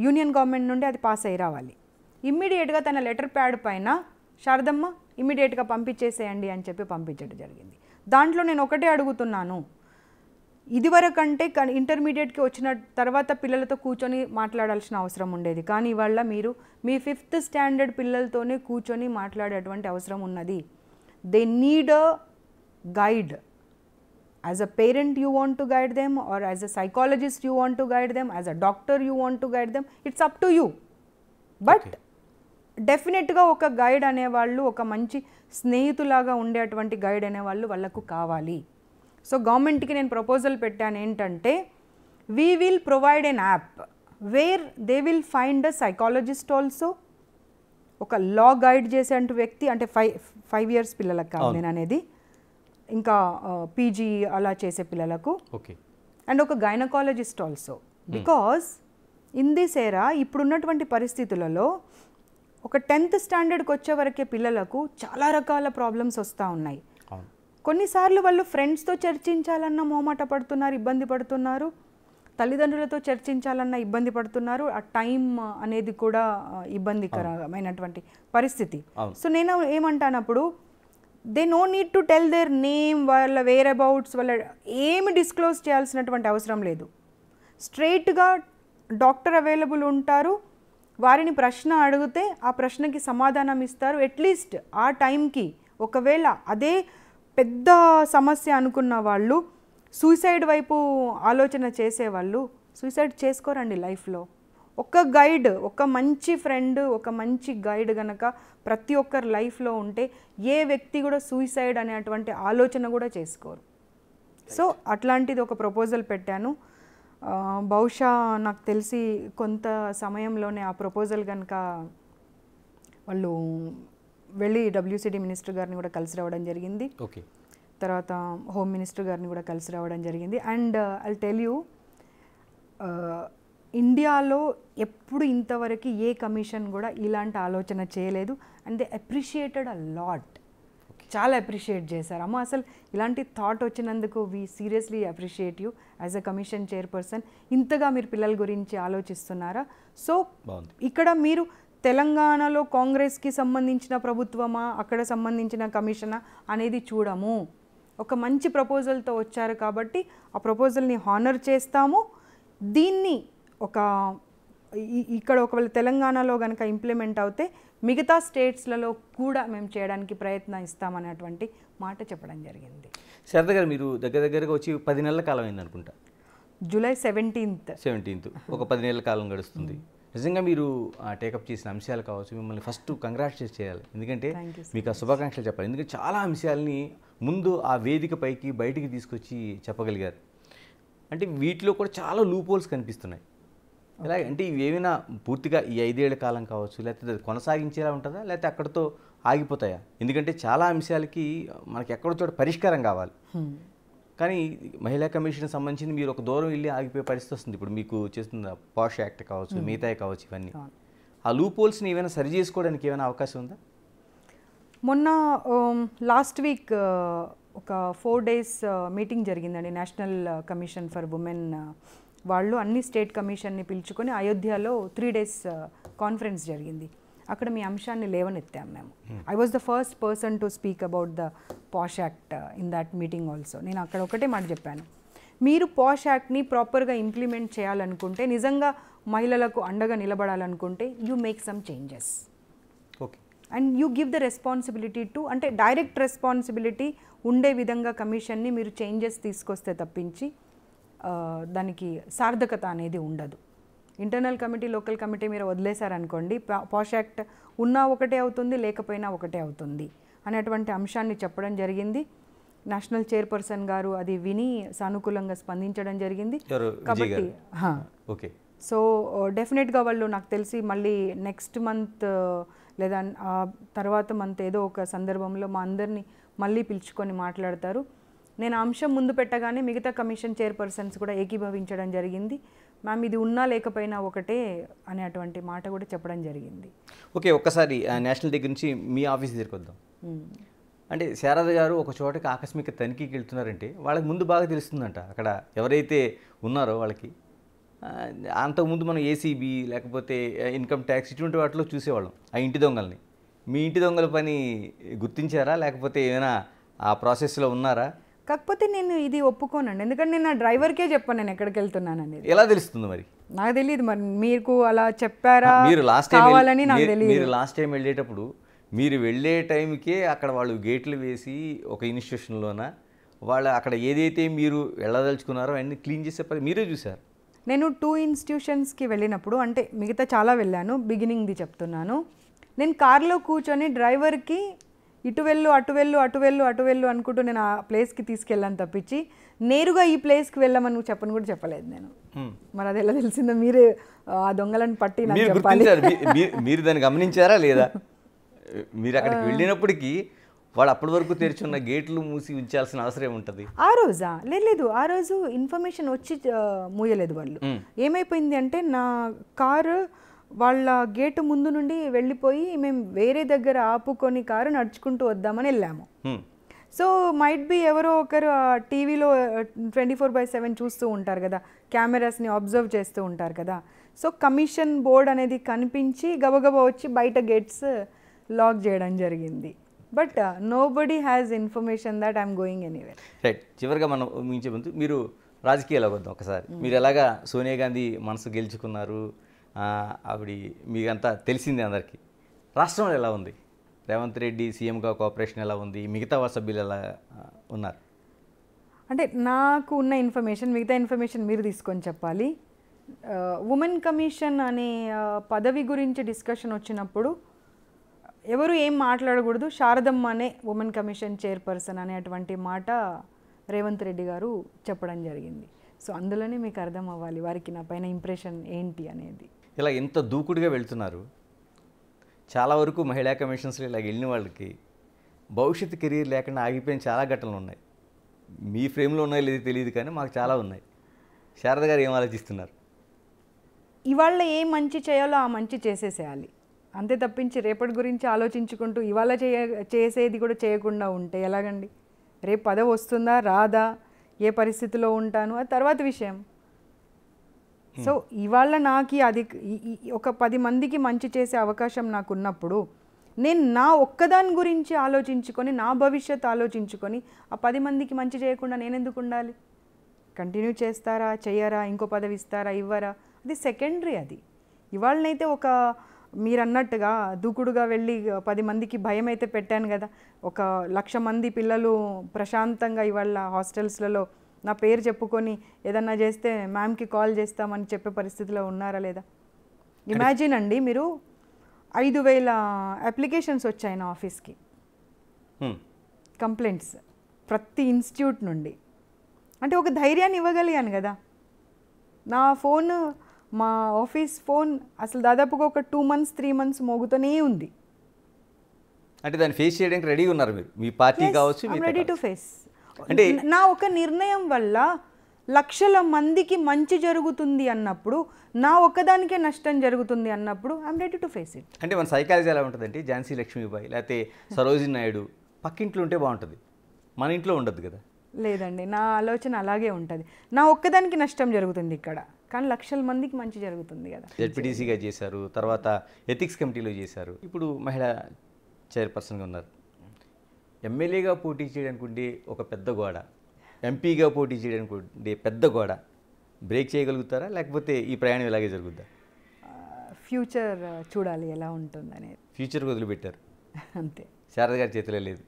యూనియన్ గవర్నమెంట్ నుండి అది పాస్ అయ్యి రావాలి. ఇమ్మీడియట్గా తన లెటర్ ప్యాడ్ పైన శారదమ్మ ఇమ్మీడియట్గా పంపించేసేయండి అని చెప్పి పంపించడం జరిగింది. దాంట్లో నేను ఒకటే అడుగుతున్నాను, ఇదివరకంటే ఇంటర్మీడియట్కి వచ్చిన తర్వాత పిల్లలతో కూర్చొని మాట్లాడాల్సిన అవసరం ఉండేది, కానీ ఇవాళ మీరు మీ 5th స్టాండర్డ్ పిల్లలతోనే కూర్చొని మాట్లాడేటువంటి అవసరం ఉన్నది. They need a guide. As a parent you want to guide them, or as a psychologist you want to guide them, as a doctor you want to guide them, it's up to you. But డెఫినెట్గా ఒక guide అనేవాళ్ళు, ఒక మంచి స్నేహితులాగా ఉండేటువంటి guide అనేవాళ్ళు వాళ్ళకు కావాలి. So గవర్నమెంట్కి నేను ప్రపోజల్ పెట్టాను ఏంటంటే, we will provide an app where they will find a psychologist also, ఒక లా గైడ్ చేసే వ్యక్తి, అంటే 5 years పిల్లలకు కాదు నేను అనేది, ఇంకా PG అలా చేసే పిల్లలకు, అండ్ ఒక gynaecologist also. Because in this ఏరా ఇప్పుడున్నటువంటి పరిస్థితులలో ఒక 10th స్టాండర్డ్కి వచ్చే వరకే పిల్లలకు చాలా రకాల ప్రాబ్లమ్స్ వస్తూ ఉన్నాయి. కొన్నిసార్లు వాళ్ళు ఫ్రెండ్స్తో చర్చించాలన్న మోమాట పడుతున్నారు, ఇబ్బంది పడుతున్నారు, తల్లిదండ్రులతో చర్చించాలన్న ఇబ్బంది పడుతున్నారు, ఆ టైం అనేది కూడా ఇబ్బందికరమైనటువంటి పరిస్థితి. సో నేను ఏమంటానప్పుడు, they no need to tell their name, వాళ్ళ వేర్ అబౌట్స్, వాళ్ళ ఏమి డిస్క్లోజ్ చేయాల్సినటువంటి అవసరం లేదు. స్ట్రైట్గా డాక్టర్ అవైలబుల్ ఉంటారు, వారిని ప్రశ్న అడిగితే ఆ ప్రశ్నకి సమాధానం ఇస్తారు. అట్లీస్ట్ ఆ టైంకి ఒకవేళ అదే పెద్ద సమస్య అనుకున్న వాళ్ళు, సూసైడ్ వైపు ఆలోచన చేసేవాళ్ళు సూసైడ్ చేసుకోరండి లైఫ్లో. ఒక గైడ్, ఒక మంచి ఫ్రెండ్, ఒక మంచి గైడ్ గనక ప్రతి ఒక్కరి లైఫ్లో ఉంటే ఏ వ్యక్తి కూడా సూసైడ్ అనేటువంటి ఆలోచన కూడా చేసుకోరు. సో అట్లాంటిది ఒక ప్రపోజల్ పెట్టాను. బహుశా నాకు తెలిసి కొంత సమయంలోనే ఆ ప్రపోజల్ కనుక వాళ్ళు వెళ్ళి WCD మినిస్టర్ గారిని కూడా కలిసి రావడం జరిగింది. ఓకే. తర్వాత హోమ్ మినిస్టర్ గారిని కూడా కలిసి రావడం జరిగింది. అండ్ ఐ టెల్ యూ, ఇండియాలో ఎప్పుడు ఇంతవరకు ఏ కమిషన్ కూడా ఇలాంటి ఆలోచన చేయలేదు. And they appreciated a lot. చాలా అప్రిషియేట్ చేశారు. అమ్మ అసలు ఇలాంటి థాట్ వచ్చినందుకు we seriously appreciate you as a commission chairperson. ఇంతగా మీరు పిల్లల గురించి ఆలోచిస్తున్నారా? సో ఇక్కడ మీరు తెలంగాణలో కాంగ్రెస్కి సంబంధించిన ప్రభుత్వమా, అక్కడ సంబంధించిన కమిషనా అనేది చూడము. ఒక మంచి ప్రపోజల్తో వచ్చారు కాబట్టి ఆ ప్రపోజల్ని హానర్ చేస్తాము. దీన్ని ఇక్కడ ఒకవేళ తెలంగాణలో కనుక ఇంప్లిమెంట్ అవుతే మిగతా స్టేట్స్లలో కూడా మేము చేయడానికి ప్రయత్నిస్తామనేటువంటి మాట చెప్పడం జరిగింది. శారద గారు, మీరు దగ్గరగా వచ్చి 10 నెలల కాలం అయింది అనుకుంటా. జూలై 17th ఒక 10 నెలల కాలం గడుస్తుంది. నిజంగా మీరు టేకప్ చేసిన అంశాలు కావచ్చు, మిమ్మల్ని ఫస్ట్ కంగ్రాచులేట్ చేయాలి. ఎందుకంటే మీకు ఆ శుభాకాంక్షలు చెప్పాలి. ఎందుకంటే చాలా అంశాలని ముందు ఆ వేదిక పైకి బయటికి తీసుకొచ్చి చెప్పగలిగారు. అంటే వీటిలో కూడా చాలా లూప్ హోల్స్ కనిపిస్తున్నాయి. ఎలా అంటే ఇవి ఏమైనా పూర్తిగా ఈ 5 ఏళ్ల కాలం కావచ్చు, లేకపోతే కొనసాగించేలా ఉంటుందా, లేకపోతే అక్కడితో ఆగిపోతాయా? ఎందుకంటే చాలా అంశాలకి మనకి ఎక్కడో చోట పరిష్కారం కావాలి. కానీ మహిళా కమిషన్ సంబంధించి మీరు ఒక దూరం వెళ్ళి ఆగిపోయే పరిస్థితి వస్తుంది. ఇప్పుడు మీకు చేస్తున్న పాష్ యాక్ట్ కావచ్చు, మిగతాయి కావచ్చు, ఇవన్నీ ఆ లూప్ హోల్స్ని ఏమైనా సరి చేసుకోవడానికి ఏమైనా అవకాశం ఉందా? మొన్న లాస్ట్ వీక్ ఒక 4 days మీటింగ్ జరిగిందండి. నేషనల్ కమిషన్ ఫర్ ఉమెన్ వాళ్ళు అన్ని స్టేట్ కమిషన్ని పిలుచుకొని అయోధ్యలో 3 days కాన్ఫరెన్స్ జరిగింది. అక్కడ మీ అంశాన్ని లేవనెత్తాం మేము. I was the first person to speak about the posh act in that meeting also. నేను అక్కడ ఒకటే మాట చెప్పాను, మీరు పాష్ యాక్ట్ని ప్రాపర్గా ఇంప్లిమెంట్ చేయాలనుకుంటే, నిజంగా మహిళలకు అండగా నిలబడాలనుకుంటే you make some changes. Okay. And you give the responsibility to, అంటే డైరెక్ట్ రెస్పాన్సిబిలిటీ ఉండే విధంగా కమిషన్ని మీరు చేంజెస్ తీసుకొస్తే తప్పించి దానికి సార్థకత అనేది ఉండదు. ఇంటర్నల్ కమిటీ, లోకల్ కమిటీ మీరు వదిలేశారనుకోండి, పాష్ యాక్ట్ ఉన్నా ఒకటే అవుతుంది, లేకపోయినా ఒకటే అవుతుంది అనేటువంటి అంశాన్ని చెప్పడం జరిగింది. నేషనల్ చైర్పర్సన్ గారు అది విని సానుకూలంగా స్పందించడం జరిగింది. కాబట్టి ఓకే. సో డెఫినెట్గా వాళ్ళు నాకు తెలిసి మళ్ళీ నెక్స్ట్ మంత్ లేదా తర్వాత మంత్ ఏదో ఒక సందర్భంలో మా అందరినీ మళ్ళీ పిలుచుకొని మాట్లాడతారు. నేను అంశం ముందు పెట్టగానే మిగతా కమిషన్ చైర్పర్సన్స్ కూడా ఏకీభవించడం జరిగింది. మ్యామ్ ఇది ఉన్నా లేకపోయినా ఒకటే అనేటువంటి మాట కూడా చెప్పడం జరిగింది. ఓకే, ఒక్కసారి నేషనల్ దగ్గర నుంచి మీ ఆఫీస్ దగ్గరికి వద్దాం. అంటే శారద గారు ఒక చోటకి ఆకస్మిక తనిఖీకి వెళ్తున్నారంటే వాళ్ళకి ముందు బాగా తెలుస్తుందంట అక్కడ ఎవరైతే ఉన్నారో వాళ్ళకి. అంతకుముందు మనం ఏసీబీ లేకపోతే ఇన్కమ్ ట్యాక్స్ ఇటువంటి వాటిలో చూసేవాళ్ళం ఆ ఇంటి దొంగల్ని. మీ ఇంటి దొంగల పని గుర్తించారా, లేకపోతే ఏమైనా ఆ ప్రాసెస్లో ఉన్నారా? కాకపోతే నేను ఇది ఒప్పుకోనండి, ఎందుకంటే నేను నా డ్రైవర్కే చెప్పాను నేను ఎక్కడికి వెళ్తున్నాను అనేది. ఎలా తెలుస్తుంది మరి? నాకు తెలియదు, మరి మీకు అలా చెప్పారా? మీరు లాస్ట్ టైం వెళ్ళేటప్పుడు మీరు వెళ్ళే టైంకే అక్కడ వాళ్ళు గేట్లు వేసి ఒక ఇన్స్టిట్యూషన్లోన వాళ్ళు అక్కడ ఏదైతే మీరు వెళ్ళదలుచుకున్నారో అన్నీ క్లీన్ చేసే పని మీరే చూసారు. నేను 2 ఇన్స్టిట్యూషన్స్కి వెళ్ళినప్పుడు, అంటే మిగతా చాలా వెళ్ళాను, బిగినింగ్ది చెప్తున్నాను. నేను కార్లో కూర్చొని డ్రైవర్కి ఇటు వెళ్ళు అటు వెళ్ళు అటు వెళ్ళు అటు వెళ్ళు అనుకుంటూ నేను ఆ ప్లేస్కి తీసుకెళ్ళాను తప్పించి నేరుగా ఈ ప్లేస్కి వెళ్ళమని చెప్పని కూడా చెప్పలేదు నేను. మరి అది ఎలా తెలిసిందో మీరే ఆ దొంగలను పట్టి నాకు చెప్పాలి. మీరు దాన్ని గమనించారా లేదా? మీరు అక్కడికి వెళ్ళినప్పటికీ వాళ్ళు అప్పటి వరకు తెరిచున్న గేట్లు మూసి ఉంచాల్సిన అవసరం ఏముంటుంది? ఆ రోజా? లేదు, ఆ రోజు ఇన్ఫర్మేషన్ వచ్చి మూయలేదు వాళ్ళు. ఏమైపోయింది అంటే నా కారు వాళ్ళ గేటు ముందు నుండి వెళ్ళిపోయి మేము వేరే దగ్గర ఆపుకొని కారు నడుచుకుంటూ వద్దామని వెళ్ళాము. సో మైట్ బి ఎవరో ఒకరు టీవీలో 24/7 చూస్తూ ఉంటారు కదా, కెమెరాస్ని అబ్జర్వ్ చేస్తూ ఉంటారు కదా. సో కమిషన్ బోర్డ్ అనేది కనిపించి గబగబా వచ్చి బయట గేట్స్ లాక్ చేయడం జరిగింది. But nobody has information that I'm going anywhere. Right. చివరిగా మనం ముగించే ముందు మీరు రాజకీయాలకు వద్దాం ఒకసారి. మీరు ఎలాగా సోనియా గాంధీ మనసు గెలుచుకున్నారు, ఆవిడ మీకంతా తెలిసింది అందరికీ. రాష్ట్రంలో ఎలా ఉంది? రేవంత్ రెడ్డి సీఎంగా కోఆపరేషన్ ఎలా ఉంది? మిగతా సభ్యులు ఎలా ఉన్నారు? అంటే నాకు ఉన్న ఇన్ఫర్మేషన్, మిగతా ఇన్ఫర్మేషన్ మీరు తీసుకొని చెప్పాలి. ఉమెన్ కమిషన్ అనే పదవి గురించి డిస్కషన్ వచ్చినప్పుడు ఎవరు ఏం మాట్లాడకూడదు, శారదమ్మనే ఉమెన్ కమిషన్ చైర్పర్సన్ అనేటువంటి మాట రేవంత్ రెడ్డి గారు చెప్పడం జరిగింది. సో అందులోనే మీకు అర్థం అవ్వాలి వారికి నా పైన ఇంప్రెషన్ ఏంటి అనేది. ఇలా ఇంత దూకుడుగా వెళ్తున్నారు, చాలా వరకు మహిళా కమిషన్స్లో ఇలా వెళ్ళిన వాళ్ళకి భవిష్యత్తు కెరీర్ లేకుండా ఆగిపోయిన చాలా ఘటనలు ఉన్నాయి. మీ ఫ్రేమ్లో ఉన్నాయో లేదో తెలియదు కానీ మాకు చాలా ఉన్నాయి. శారద గారు ఏం ఆలోచిస్తున్నారు? ఇవాళ ఏ మంచి చేయాలో ఆ మంచి చేసేసేయాలి, అంతే తప్పించి రేపటి గురించి ఆలోచించుకుంటూ ఇవాళ చేసేది కూడా చేయకుండా ఉంటే ఎలాగండి? రేపు పదవి వస్తుందా రాదా, ఏ పరిస్థితిలో ఉంటాను, అది తర్వాత విషయం. సో ఇవాళ నాకు అది ఒక 10 మందికి మంచి చేసే అవకాశం నాకు ఉన్నప్పుడు నేను నా ఒక్కదాని గురించి ఆలోచించుకొని, నా భవిష్యత్తు ఆలోచించుకొని ఆ 10 మందికి మంచి చేయకుండా నేను ఎందుకు ఉండాలి? కంటిన్యూ చేస్తారా చెయ్యరా, ఇంకో పదవి ఇస్తారా ఇవ్వరా, అది సెకండరీ. అది ఇవాళనైతే ఒక మీరు అన్నట్టుగా దూకుడుగా వెళ్ళి 10 మందికి భయం అయితే పెట్టాను కదా. 1,00,000 మంది పిల్లలు ప్రశాంతంగా ఇవాళ హాస్టల్స్లలో నా పేరు చెప్పుకొని ఏదన్నా చేస్తే మ్యామ్కి కాల్ చేస్తామని చెప్పే పరిస్థితిలో ఉన్నారా లేదా? ఇమాజిన్ అండి, మీరు 5,000 అప్లికేషన్స్ వచ్చాయి నా ఆఫీస్కి, కంప్లైంట్స్ ప్రతి ఇన్స్టిట్యూట్ నుండి. అంటే ఒక ధైర్యాన్ని ఇవ్వగలిగాను కదా. నా ఫోన్, మా ఆఫీస్ ఫోన్ అసలు దాదాపుగా ఒక 2 months 3 months మోగుతూనే ఉంది. అంటే దాన్ని ఫేస్ చేయడానికి రెడీగా ఉన్నారు మీరు, మీ పార్టీ కావచ్చు, రెడీ టు ఫేస్. అంటే నా ఒక నిర్ణయం వల్ల లక్షల మందికి మంచి జరుగుతుంది అన్నప్పుడు, నా ఒక్కదానికే నష్టం జరుగుతుంది అన్నప్పుడు I'm ready to face it. అంటే మన సైకాలజీ ఎలా ఉంటుందంటే, ఝాన్సీ లక్ష్మీబాయి లేకపోతే సరోజిని నాయుడు పక్కింట్లో ఉంటే బాగుంటుంది, మన ఇంట్లో ఉండదు కదా. లేదండి, నా ఆలోచన అలాగే ఉంటుంది. నా ఒక్కదానికి నష్టం జరుగుతుంది ఇక్కడ, కానీ లక్షల మందికి మంచి జరుగుతుంది కదా. జెడ్పీటీసీగా చేశారు, తర్వాత ఎథిక్స్ కమిటీలో చేశారు, ఇప్పుడు మహిళా చైర్పర్సన్గా ఉన్నారు. ఎమ్మెల్యేగా పోటీ చేయడానికి ఉండే ఒక పెద్ద గోడ, ఎంపీగా పోటీ చేయడానికి ఉండే పెద్ద గోడ బ్రేక్ చేయగలుగుతారా, లేకపోతే ఈ ప్రయాణం ఇలాగే జరుగుద్దా? ఫ్యూచర్ చూడాలి ఎలా ఉంటుంది అనేది. ఫ్యూచర్ వదిలిపెట్టారు అంతే, శారద గారి చేతిలో లేదు,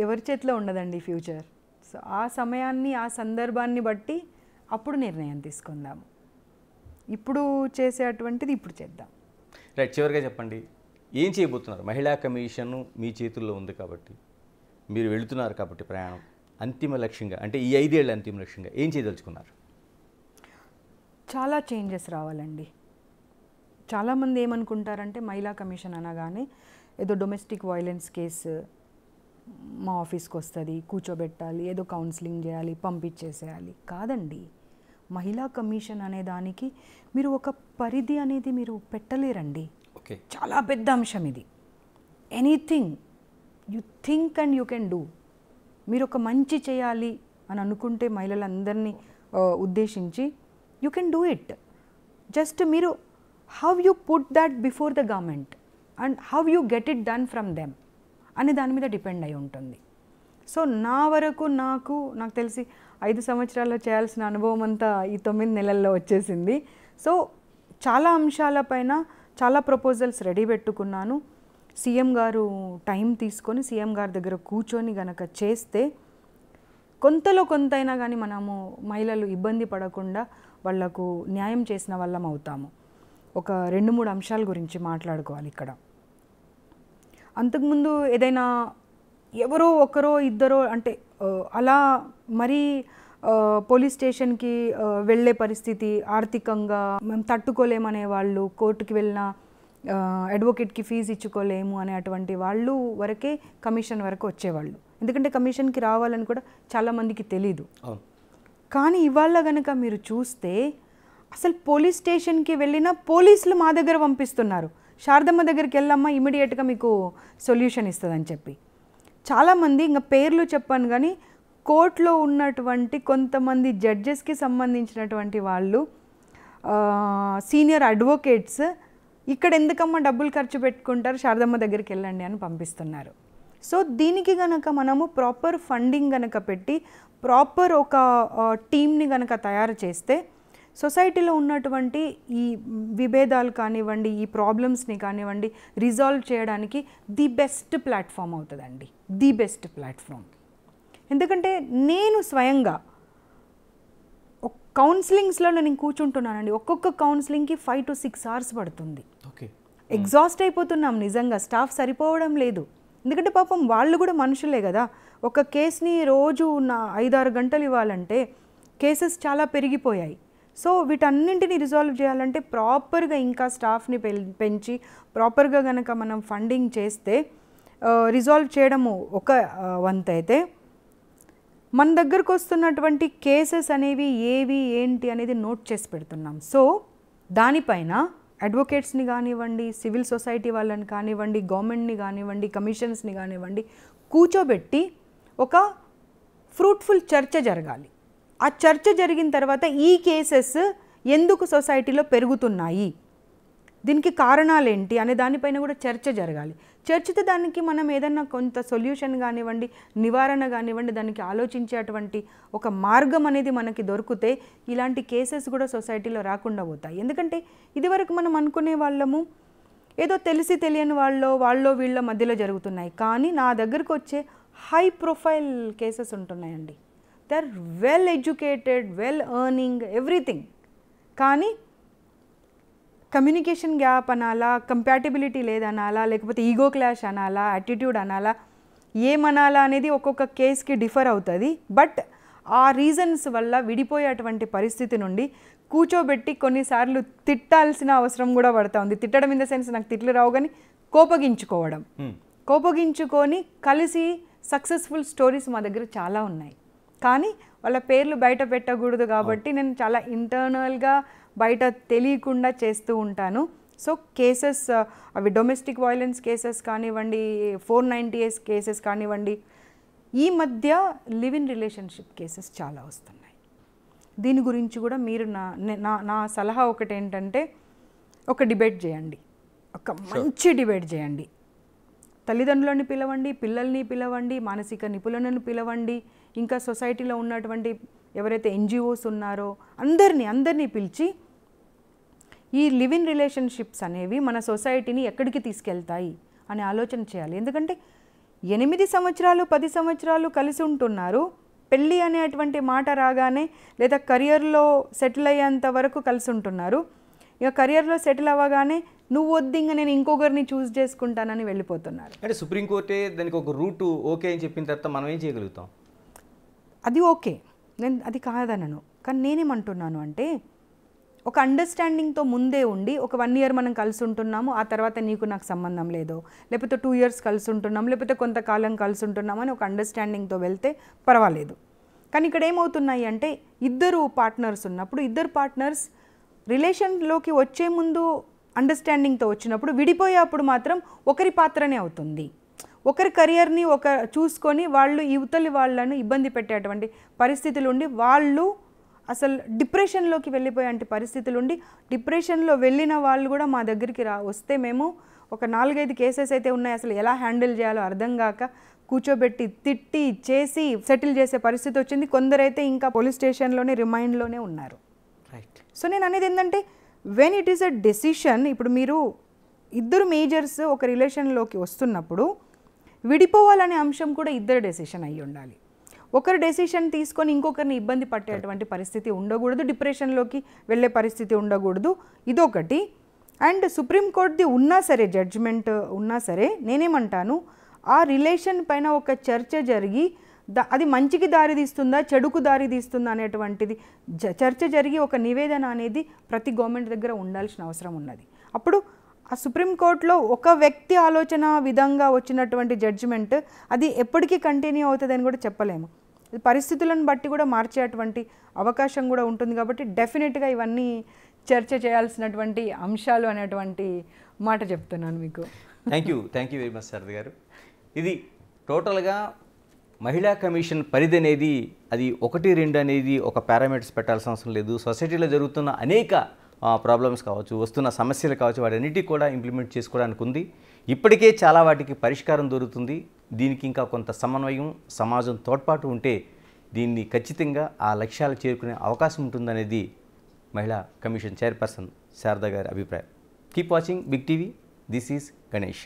ఎవరి చేతిలో ఉండదండి ఫ్యూచర్. సో ఆ సమయాన్ని ఆ సందర్భాన్ని బట్టి అప్పుడు నిర్ణయం తీసుకుందాము. ఇప్పుడు చేసేటువంటిది ఇప్పుడు చేద్దాం. రైట్, చివరిగా చెప్పండి, ఏం చేయబోతున్నారు? మహిళా కమిషన్ మీ చేతుల్లో ఉంది కాబట్టి, మీరు వెళుతున్నారు కాబట్టి ప్రయాణం అంతిమ లక్ష్యంగా, అంటే ఈ 5 ఏళ్ళ అంతిమ లక్ష్యంగా ఏం చేయదలుచుకున్నారు? చాలా చేంజెస్ రావాలండి. చాలామంది ఏమనుకుంటారంటే మహిళా కమిషన్ అనగానే ఏదో డొమెస్టిక్ వైలెన్స్ కేసు మా ఆఫీస్కి వస్తుంది, కూర్చోబెట్టాలి, ఏదో కౌన్సిలింగ్ చేయాలి, పంపించేసేయాలి. కాదండి, మహిళా కమిషన్ అనే దానికి మీరు ఒక పరిధి అనేది మీరు పెట్టలేరండి. ఓకే, చాలా పెద్ద అంశం ఇది. Anything you think and you can do. మీరు ఒక మంచి చేయాలి అని అనుకుంటే మహిళలందరినీ ఉద్దేశించి you can do it. Just మీరు how you put that before the government and how you get it done from them అనే దాని మీద డిపెండ్ అయి ఉంటుంది. సో నా వరకు నాకు తెలిసి 5 సంవత్సరాల్లో చేయాల్సిన అనుభవం అంతా ఈ 9 నెలల్లో వచ్చేసింది. సో చాలా అంశాలపైన చాలా ప్రపోజల్స్ రెడీ పెట్టుకున్నాను. సీఎం గారు టైం తీసుకొని సీఎం గారి దగ్గర కూర్చొని గనక చేస్తే కొంతలో కొంతైనా కానీ మనము మహిళలు ఇబ్బంది పడకుండా వాళ్లకు న్యాయం చేసిన వాళ్ళం అవుతాము. ఒక 2-3 అంశాల గురించి మాట్లాడుకోవాలి ఇక్కడ. అంతకుముందు ఏదైనా ఎవరో ఒకరో ఇద్దరో అంటే అలా మరీ పోలీస్ స్టేషన్కి వెళ్ళే పరిస్థితి, ఆర్థికంగా మేము తట్టుకోలేమనే వాళ్ళు, కోర్టుకి వెళ్ళిన అడ్వకేట్కి ఫీజు ఇచ్చుకోలేము అనే అటువంటి వాళ్ళు వరకే కమిషన్ వరకు వచ్చేవాళ్ళు. ఎందుకంటే కమిషన్కి రావాలని కూడా చాలామందికి తెలీదు. కానీ ఇవాళ కనుక మీరు చూస్తే అసలు పోలీస్ స్టేషన్కి వెళ్ళిన పోలీసులు మా దగ్గర పంపిస్తున్నారు, శారదమ్మ దగ్గరికి వెళ్ళమ్మా ఇమీడియట్గా మీకు సొల్యూషన్ ఇస్తుందని చెప్పి. చాలామంది ఇంకా పేర్లు చెప్పాను కానీ కోర్టులో ఉన్నటువంటి కొంతమంది జడ్జెస్కి సంబంధించినటువంటి వాళ్ళు, సీనియర్ అడ్వకేట్స్ ఇక్కడ ఎందుకమ్మా డబ్బులు ఖర్చు పెట్టుకుంటారు, శారదమ్మ దగ్గరికి వెళ్ళండి అని పంపిస్తున్నారు. సో దీనికి గనక మనము ప్రాపర్ ఫండింగ్ గనక పెట్టి ప్రాపర్ ఒక టీమ్ని గనక తయారు చేస్తే సొసైటీలో ఉన్నటువంటి ఈ విభేదాలు కానివ్వండి, ఈ ప్రాబ్లమ్స్ని కానివ్వండి రిజాల్వ్ చేయడానికి ది బెస్ట్ ప్లాట్ఫామ్ అవుతుందండి, ది బెస్ట్ ప్లాట్ఫామ్. ఎందుకంటే నేను స్వయంగా కౌన్సిలింగ్స్లో నేను కూర్చుంటున్నానండి, ఒక్కొక్క కౌన్సిలింగ్కి 5 to 6 hours పడుతుంది. ఓకే. ఎగ్జాస్ట్ అయిపోతున్నాం నిజంగా, స్టాఫ్ సరిపోవడం లేదు. ఎందుకంటే పాపం వాళ్ళు కూడా మనుషులే కదా. ఒక కేసుని రోజు 5-6 గంటలు ఇవ్వాలంటే కేసెస్ చాలా పెరిగిపోయాయి. సో వీటన్నింటినీ రిజాల్వ్ చేయాలంటే ప్రాపర్గా ఇంకా స్టాఫ్ని పెంచి ప్రాపర్గా కనుక మనం ఫండింగ్ చేస్తే రిజాల్వ్ చేయడము ఒక వంత అయితే, మన దగ్గరకు వస్తున్నటువంటి కేసెస్ అనేవి ఏవి ఏంటి అనేది నోట్ చేసి పెడుతున్నాం. సో దానిపైన అడ్వకేట్స్ని కానివ్వండి, సివిల్ సొసైటీ వాళ్ళని కానివ్వండి, గవర్నమెంట్ని కానివ్వండి, కమిషన్స్ని కానివ్వండి కూర్చోబెట్టి ఒక ఫ్రూట్ఫుల్ చర్చ జరగాలి. ఆ చర్చ జరిగిన తర్వాత ఈ కేసెస్ ఎందుకు సొసైటీలో పెరుగుతున్నాయి, దీనికి కారణాలేంటి అనే దానిపైన కూడా చర్చ జరగాలి. చర్చతో దానికి మనం ఏదన్నా కొంత సొల్యూషన్ కానివ్వండి, నివారణ కానివ్వండి, దానికి ఆలోచించేటువంటి ఒక మార్గం అనేది మనకి దొరికితే ఇలాంటి కేసెస్ కూడా సొసైటీలో రాకుండా పోతాయి. ఎందుకంటే ఇదివరకు మనం అనుకునే వాళ్ళము ఏదో తెలిసి తెలియని వాళ్ళో వీళ్ళ మధ్యలో జరుగుతున్నాయి. కానీ నా దగ్గరకు వచ్చే హై ప్రొఫైల్ కేసెస్ ఉంటున్నాయండి. They are well educated, well earning, everything. కానీ కమ్యూనికేషన్ గ్యాప్ అనాలా, కంపాటిబిలిటీ లేదనాలా, లేకపోతే ఈగో క్లాష్ అనాలా, యాటిట్యూడ్ అనాలా, ఏమనాలా అనేది ఒక్కొక్క కేసుకి డిఫర్ అవుతుంది. బట్ ఆ రీజన్స్ వల్ల విడిపోయేటువంటి పరిస్థితి నుండి కూర్చోబెట్టి కొన్నిసార్లు తిట్టాల్సిన అవసరం కూడా పడుతూ ఉంది. తిట్టడం ఇన్ ద సెన్స్ నాకు తిట్లు రావు, కానీ కోపగించుకొని కలిసి సక్సెస్ఫుల్ స్టోరీస్ మా దగ్గర చాలా ఉన్నాయి. కానీ వాళ్ళ పేర్లు బయట పెట్టకూడదు కాబట్టి నేను చాలా ఇంటర్నల్గా బయట తెలియకుండా చేస్తూ ఉంటాను. సో కేసెస్ అవి డొమెస్టిక్ వైలెన్స్ కేసెస్ కానివ్వండి, 490A కేసెస్ కానివ్వండి, ఈ మధ్య లివ్ ఇన్ రిలేషన్షిప్ కేసెస్ చాలా వస్తున్నాయి. దీని గురించి కూడా మీరు నా సలహా ఒకటి ఏంటంటే, ఒక డిబేట్ చేయండి, ఒక మంచి డిబేట్ చేయండి. తల్లిదండ్రులను పిలవండి, పిల్లల్ని పిలవండి, మానసిక నిపుణులను పిలవండి, ఇంకా సొసైటీలో ఉన్నటువంటి ఎవరైతే NGOs ఉన్నారో అందరినీ పిలిచి ఈ లివ్ ఇన్ రిలేషన్షిప్స్ అనేవి మన సొసైటీని ఎక్కడికి తీసుకెళ్తాయి అనే ఆలోచన చేయాలి. ఎందుకంటే 8 సంవత్సరాలు 10 సంవత్సరాలు కలిసి ఉంటున్నారు, పెళ్ళి అనేటువంటి మాట రాగానే లేదా కెరియర్లో సెటిల్ అయ్యేంత వరకు కలిసి ఉంటున్నారు. ఇక కెరియర్లో సెటిల్ అవ్వగానే నువ్వు వద్దింగా నేను ఇంకొకరిని చూస్ చేసుకుంటానని వెళ్ళిపోతున్నారు. అంటే సుప్రీంకోర్టే దానికి ఒక రూటు ఓకే అని చెప్పిన తర్వాత మనం ఏం చేయగలుగుతాం? అది ఓకే, నేను అది కాదనను. కానీ నేనేమంటున్నాను అంటే, ఒక అండర్స్టాండింగ్తో ముందే ఉండి ఒక 1 year మనం కలిసి ఉంటున్నాము, ఆ తర్వాత నీకు నాకు సంబంధం లేదు, లేకపోతే 2 years కలిసి ఉంటున్నాం, లేకపోతే కొంతకాలం కలిసి ఉంటున్నామని ఒక అండర్స్టాండింగ్తో వెళ్తే పర్వాలేదు. కానీ ఇక్కడ ఏమవుతున్నాయి అంటే, ఇద్దరు పార్ట్నర్స్ ఉన్నప్పుడు, ఇద్దరు పార్ట్నర్స్ రిలేషన్లోకి వచ్చే ముందు అండర్స్టాండింగ్తో వచ్చినప్పుడు, విడిపోయేప్పుడు మాత్రం ఒకరి పాత్రనే అవుతుంది. ఒకరి కెరియర్ని చూసుకొని వాళ్ళు యువతలి వాళ్ళను ఇబ్బంది పెట్టేటువంటి పరిస్థితులు ఉండి, వాళ్ళు అసలు డిప్రెషన్లోకి వెళ్ళిపోయేంటి పరిస్థితులు ఉండి, డిప్రెషన్లో వెళ్ళిన వాళ్ళు కూడా మా దగ్గరికి వస్తే మేము ఒక 4-5 కేసెస్ అయితే ఉన్నాయి, అసలు ఎలా హ్యాండిల్ చేయాలో అర్థం కాక కూర్చోబెట్టి తిట్టి చేసి సెటిల్ చేసే పరిస్థితి వచ్చింది. కొందరైతే ఇంకా పోలీస్ స్టేషన్లోనే రిమైండ్లోనే ఉన్నారు. రైట్. సో నేను అనేది ఏంటంటే, when it is a decision, ఇప్పుడు మీరు ఇద్దరు మేజర్స్ ఒక రిలేషన్లోకి వస్తున్నప్పుడు విడిపోవాలనే అంశం కూడా ఇద్దరు డెసిషన్ అయ్యి ఉండాలి. ఒకరు డెసిషన్ తీసుకొని ఇంకొకరిని ఇబ్బంది పట్టేటువంటి పరిస్థితి ఉండకూడదు, డిప్రెషన్లోకి వెళ్ళే పరిస్థితి ఉండకూడదు, ఇదొకటి. అండ్ సుప్రీంకోర్టుది ఉన్నా సరే, జడ్జిమెంట్ ఉన్నా సరే, నేనేమంటాను, ఆ రిలేషన్ పైన ఒక చర్చ జరిగి అది మంచికి దారి తీస్తుందా చెడుకు దారి తీస్తుందా అనేటువంటిది చర్చ జరిగి ఒక నివేదన అనేది ప్రతి గవర్నమెంట్ దగ్గర ఉండాల్సిన అవసరం ఉన్నది. అప్పుడు ఆ సుప్రీంకోర్టులో ఒక వ్యక్తి ఆలోచన విధంగా వచ్చినటువంటి జడ్జిమెంట్ అది ఎప్పటికీ కంటిన్యూ అవుతుందని కూడా చెప్పలేము. పరిస్థితులను బట్టి కూడా మార్చేటువంటి అవకాశం కూడా ఉంటుంది. కాబట్టి డెఫినెట్గా ఇవన్నీ చర్చ చేయాల్సినటువంటి అంశాలు అనేటువంటి మాట చెప్తున్నాను మీకు. Thank you very much Sharada గారు. ఇది టోటల్గా మహిళా కమిషన్ పరిధి అనేది అది 1-2 అనేది ఒక పారామీటర్స్ పెట్టాల్సిన అవసరం లేదు. సొసైటీలో జరుగుతున్న అనేక ప్రాబ్లమ్స్ కావచ్చు, వస్తున్న సమస్యలు కావచ్చు, వాటన్నిటికీ కూడా ఇంప్లిమెంట్ చేసుకోవడానికి ఉంది. ఇప్పటికే చాలా వాటికి పరిష్కారం దొరుకుతుంది. దీనికి ఇంకా కొంత సమన్వయం, సమాజం తోడ్పాటు ఉంటే దీన్ని ఖచ్చితంగా ఆ లక్ష్యాలు చేరుకునే అవకాశం ఉంటుందనేది మహిళా కమిషన్ చైర్పర్సన్ శారద గారి అభిప్రాయం. Keep watching Big TV. This is Ganesh.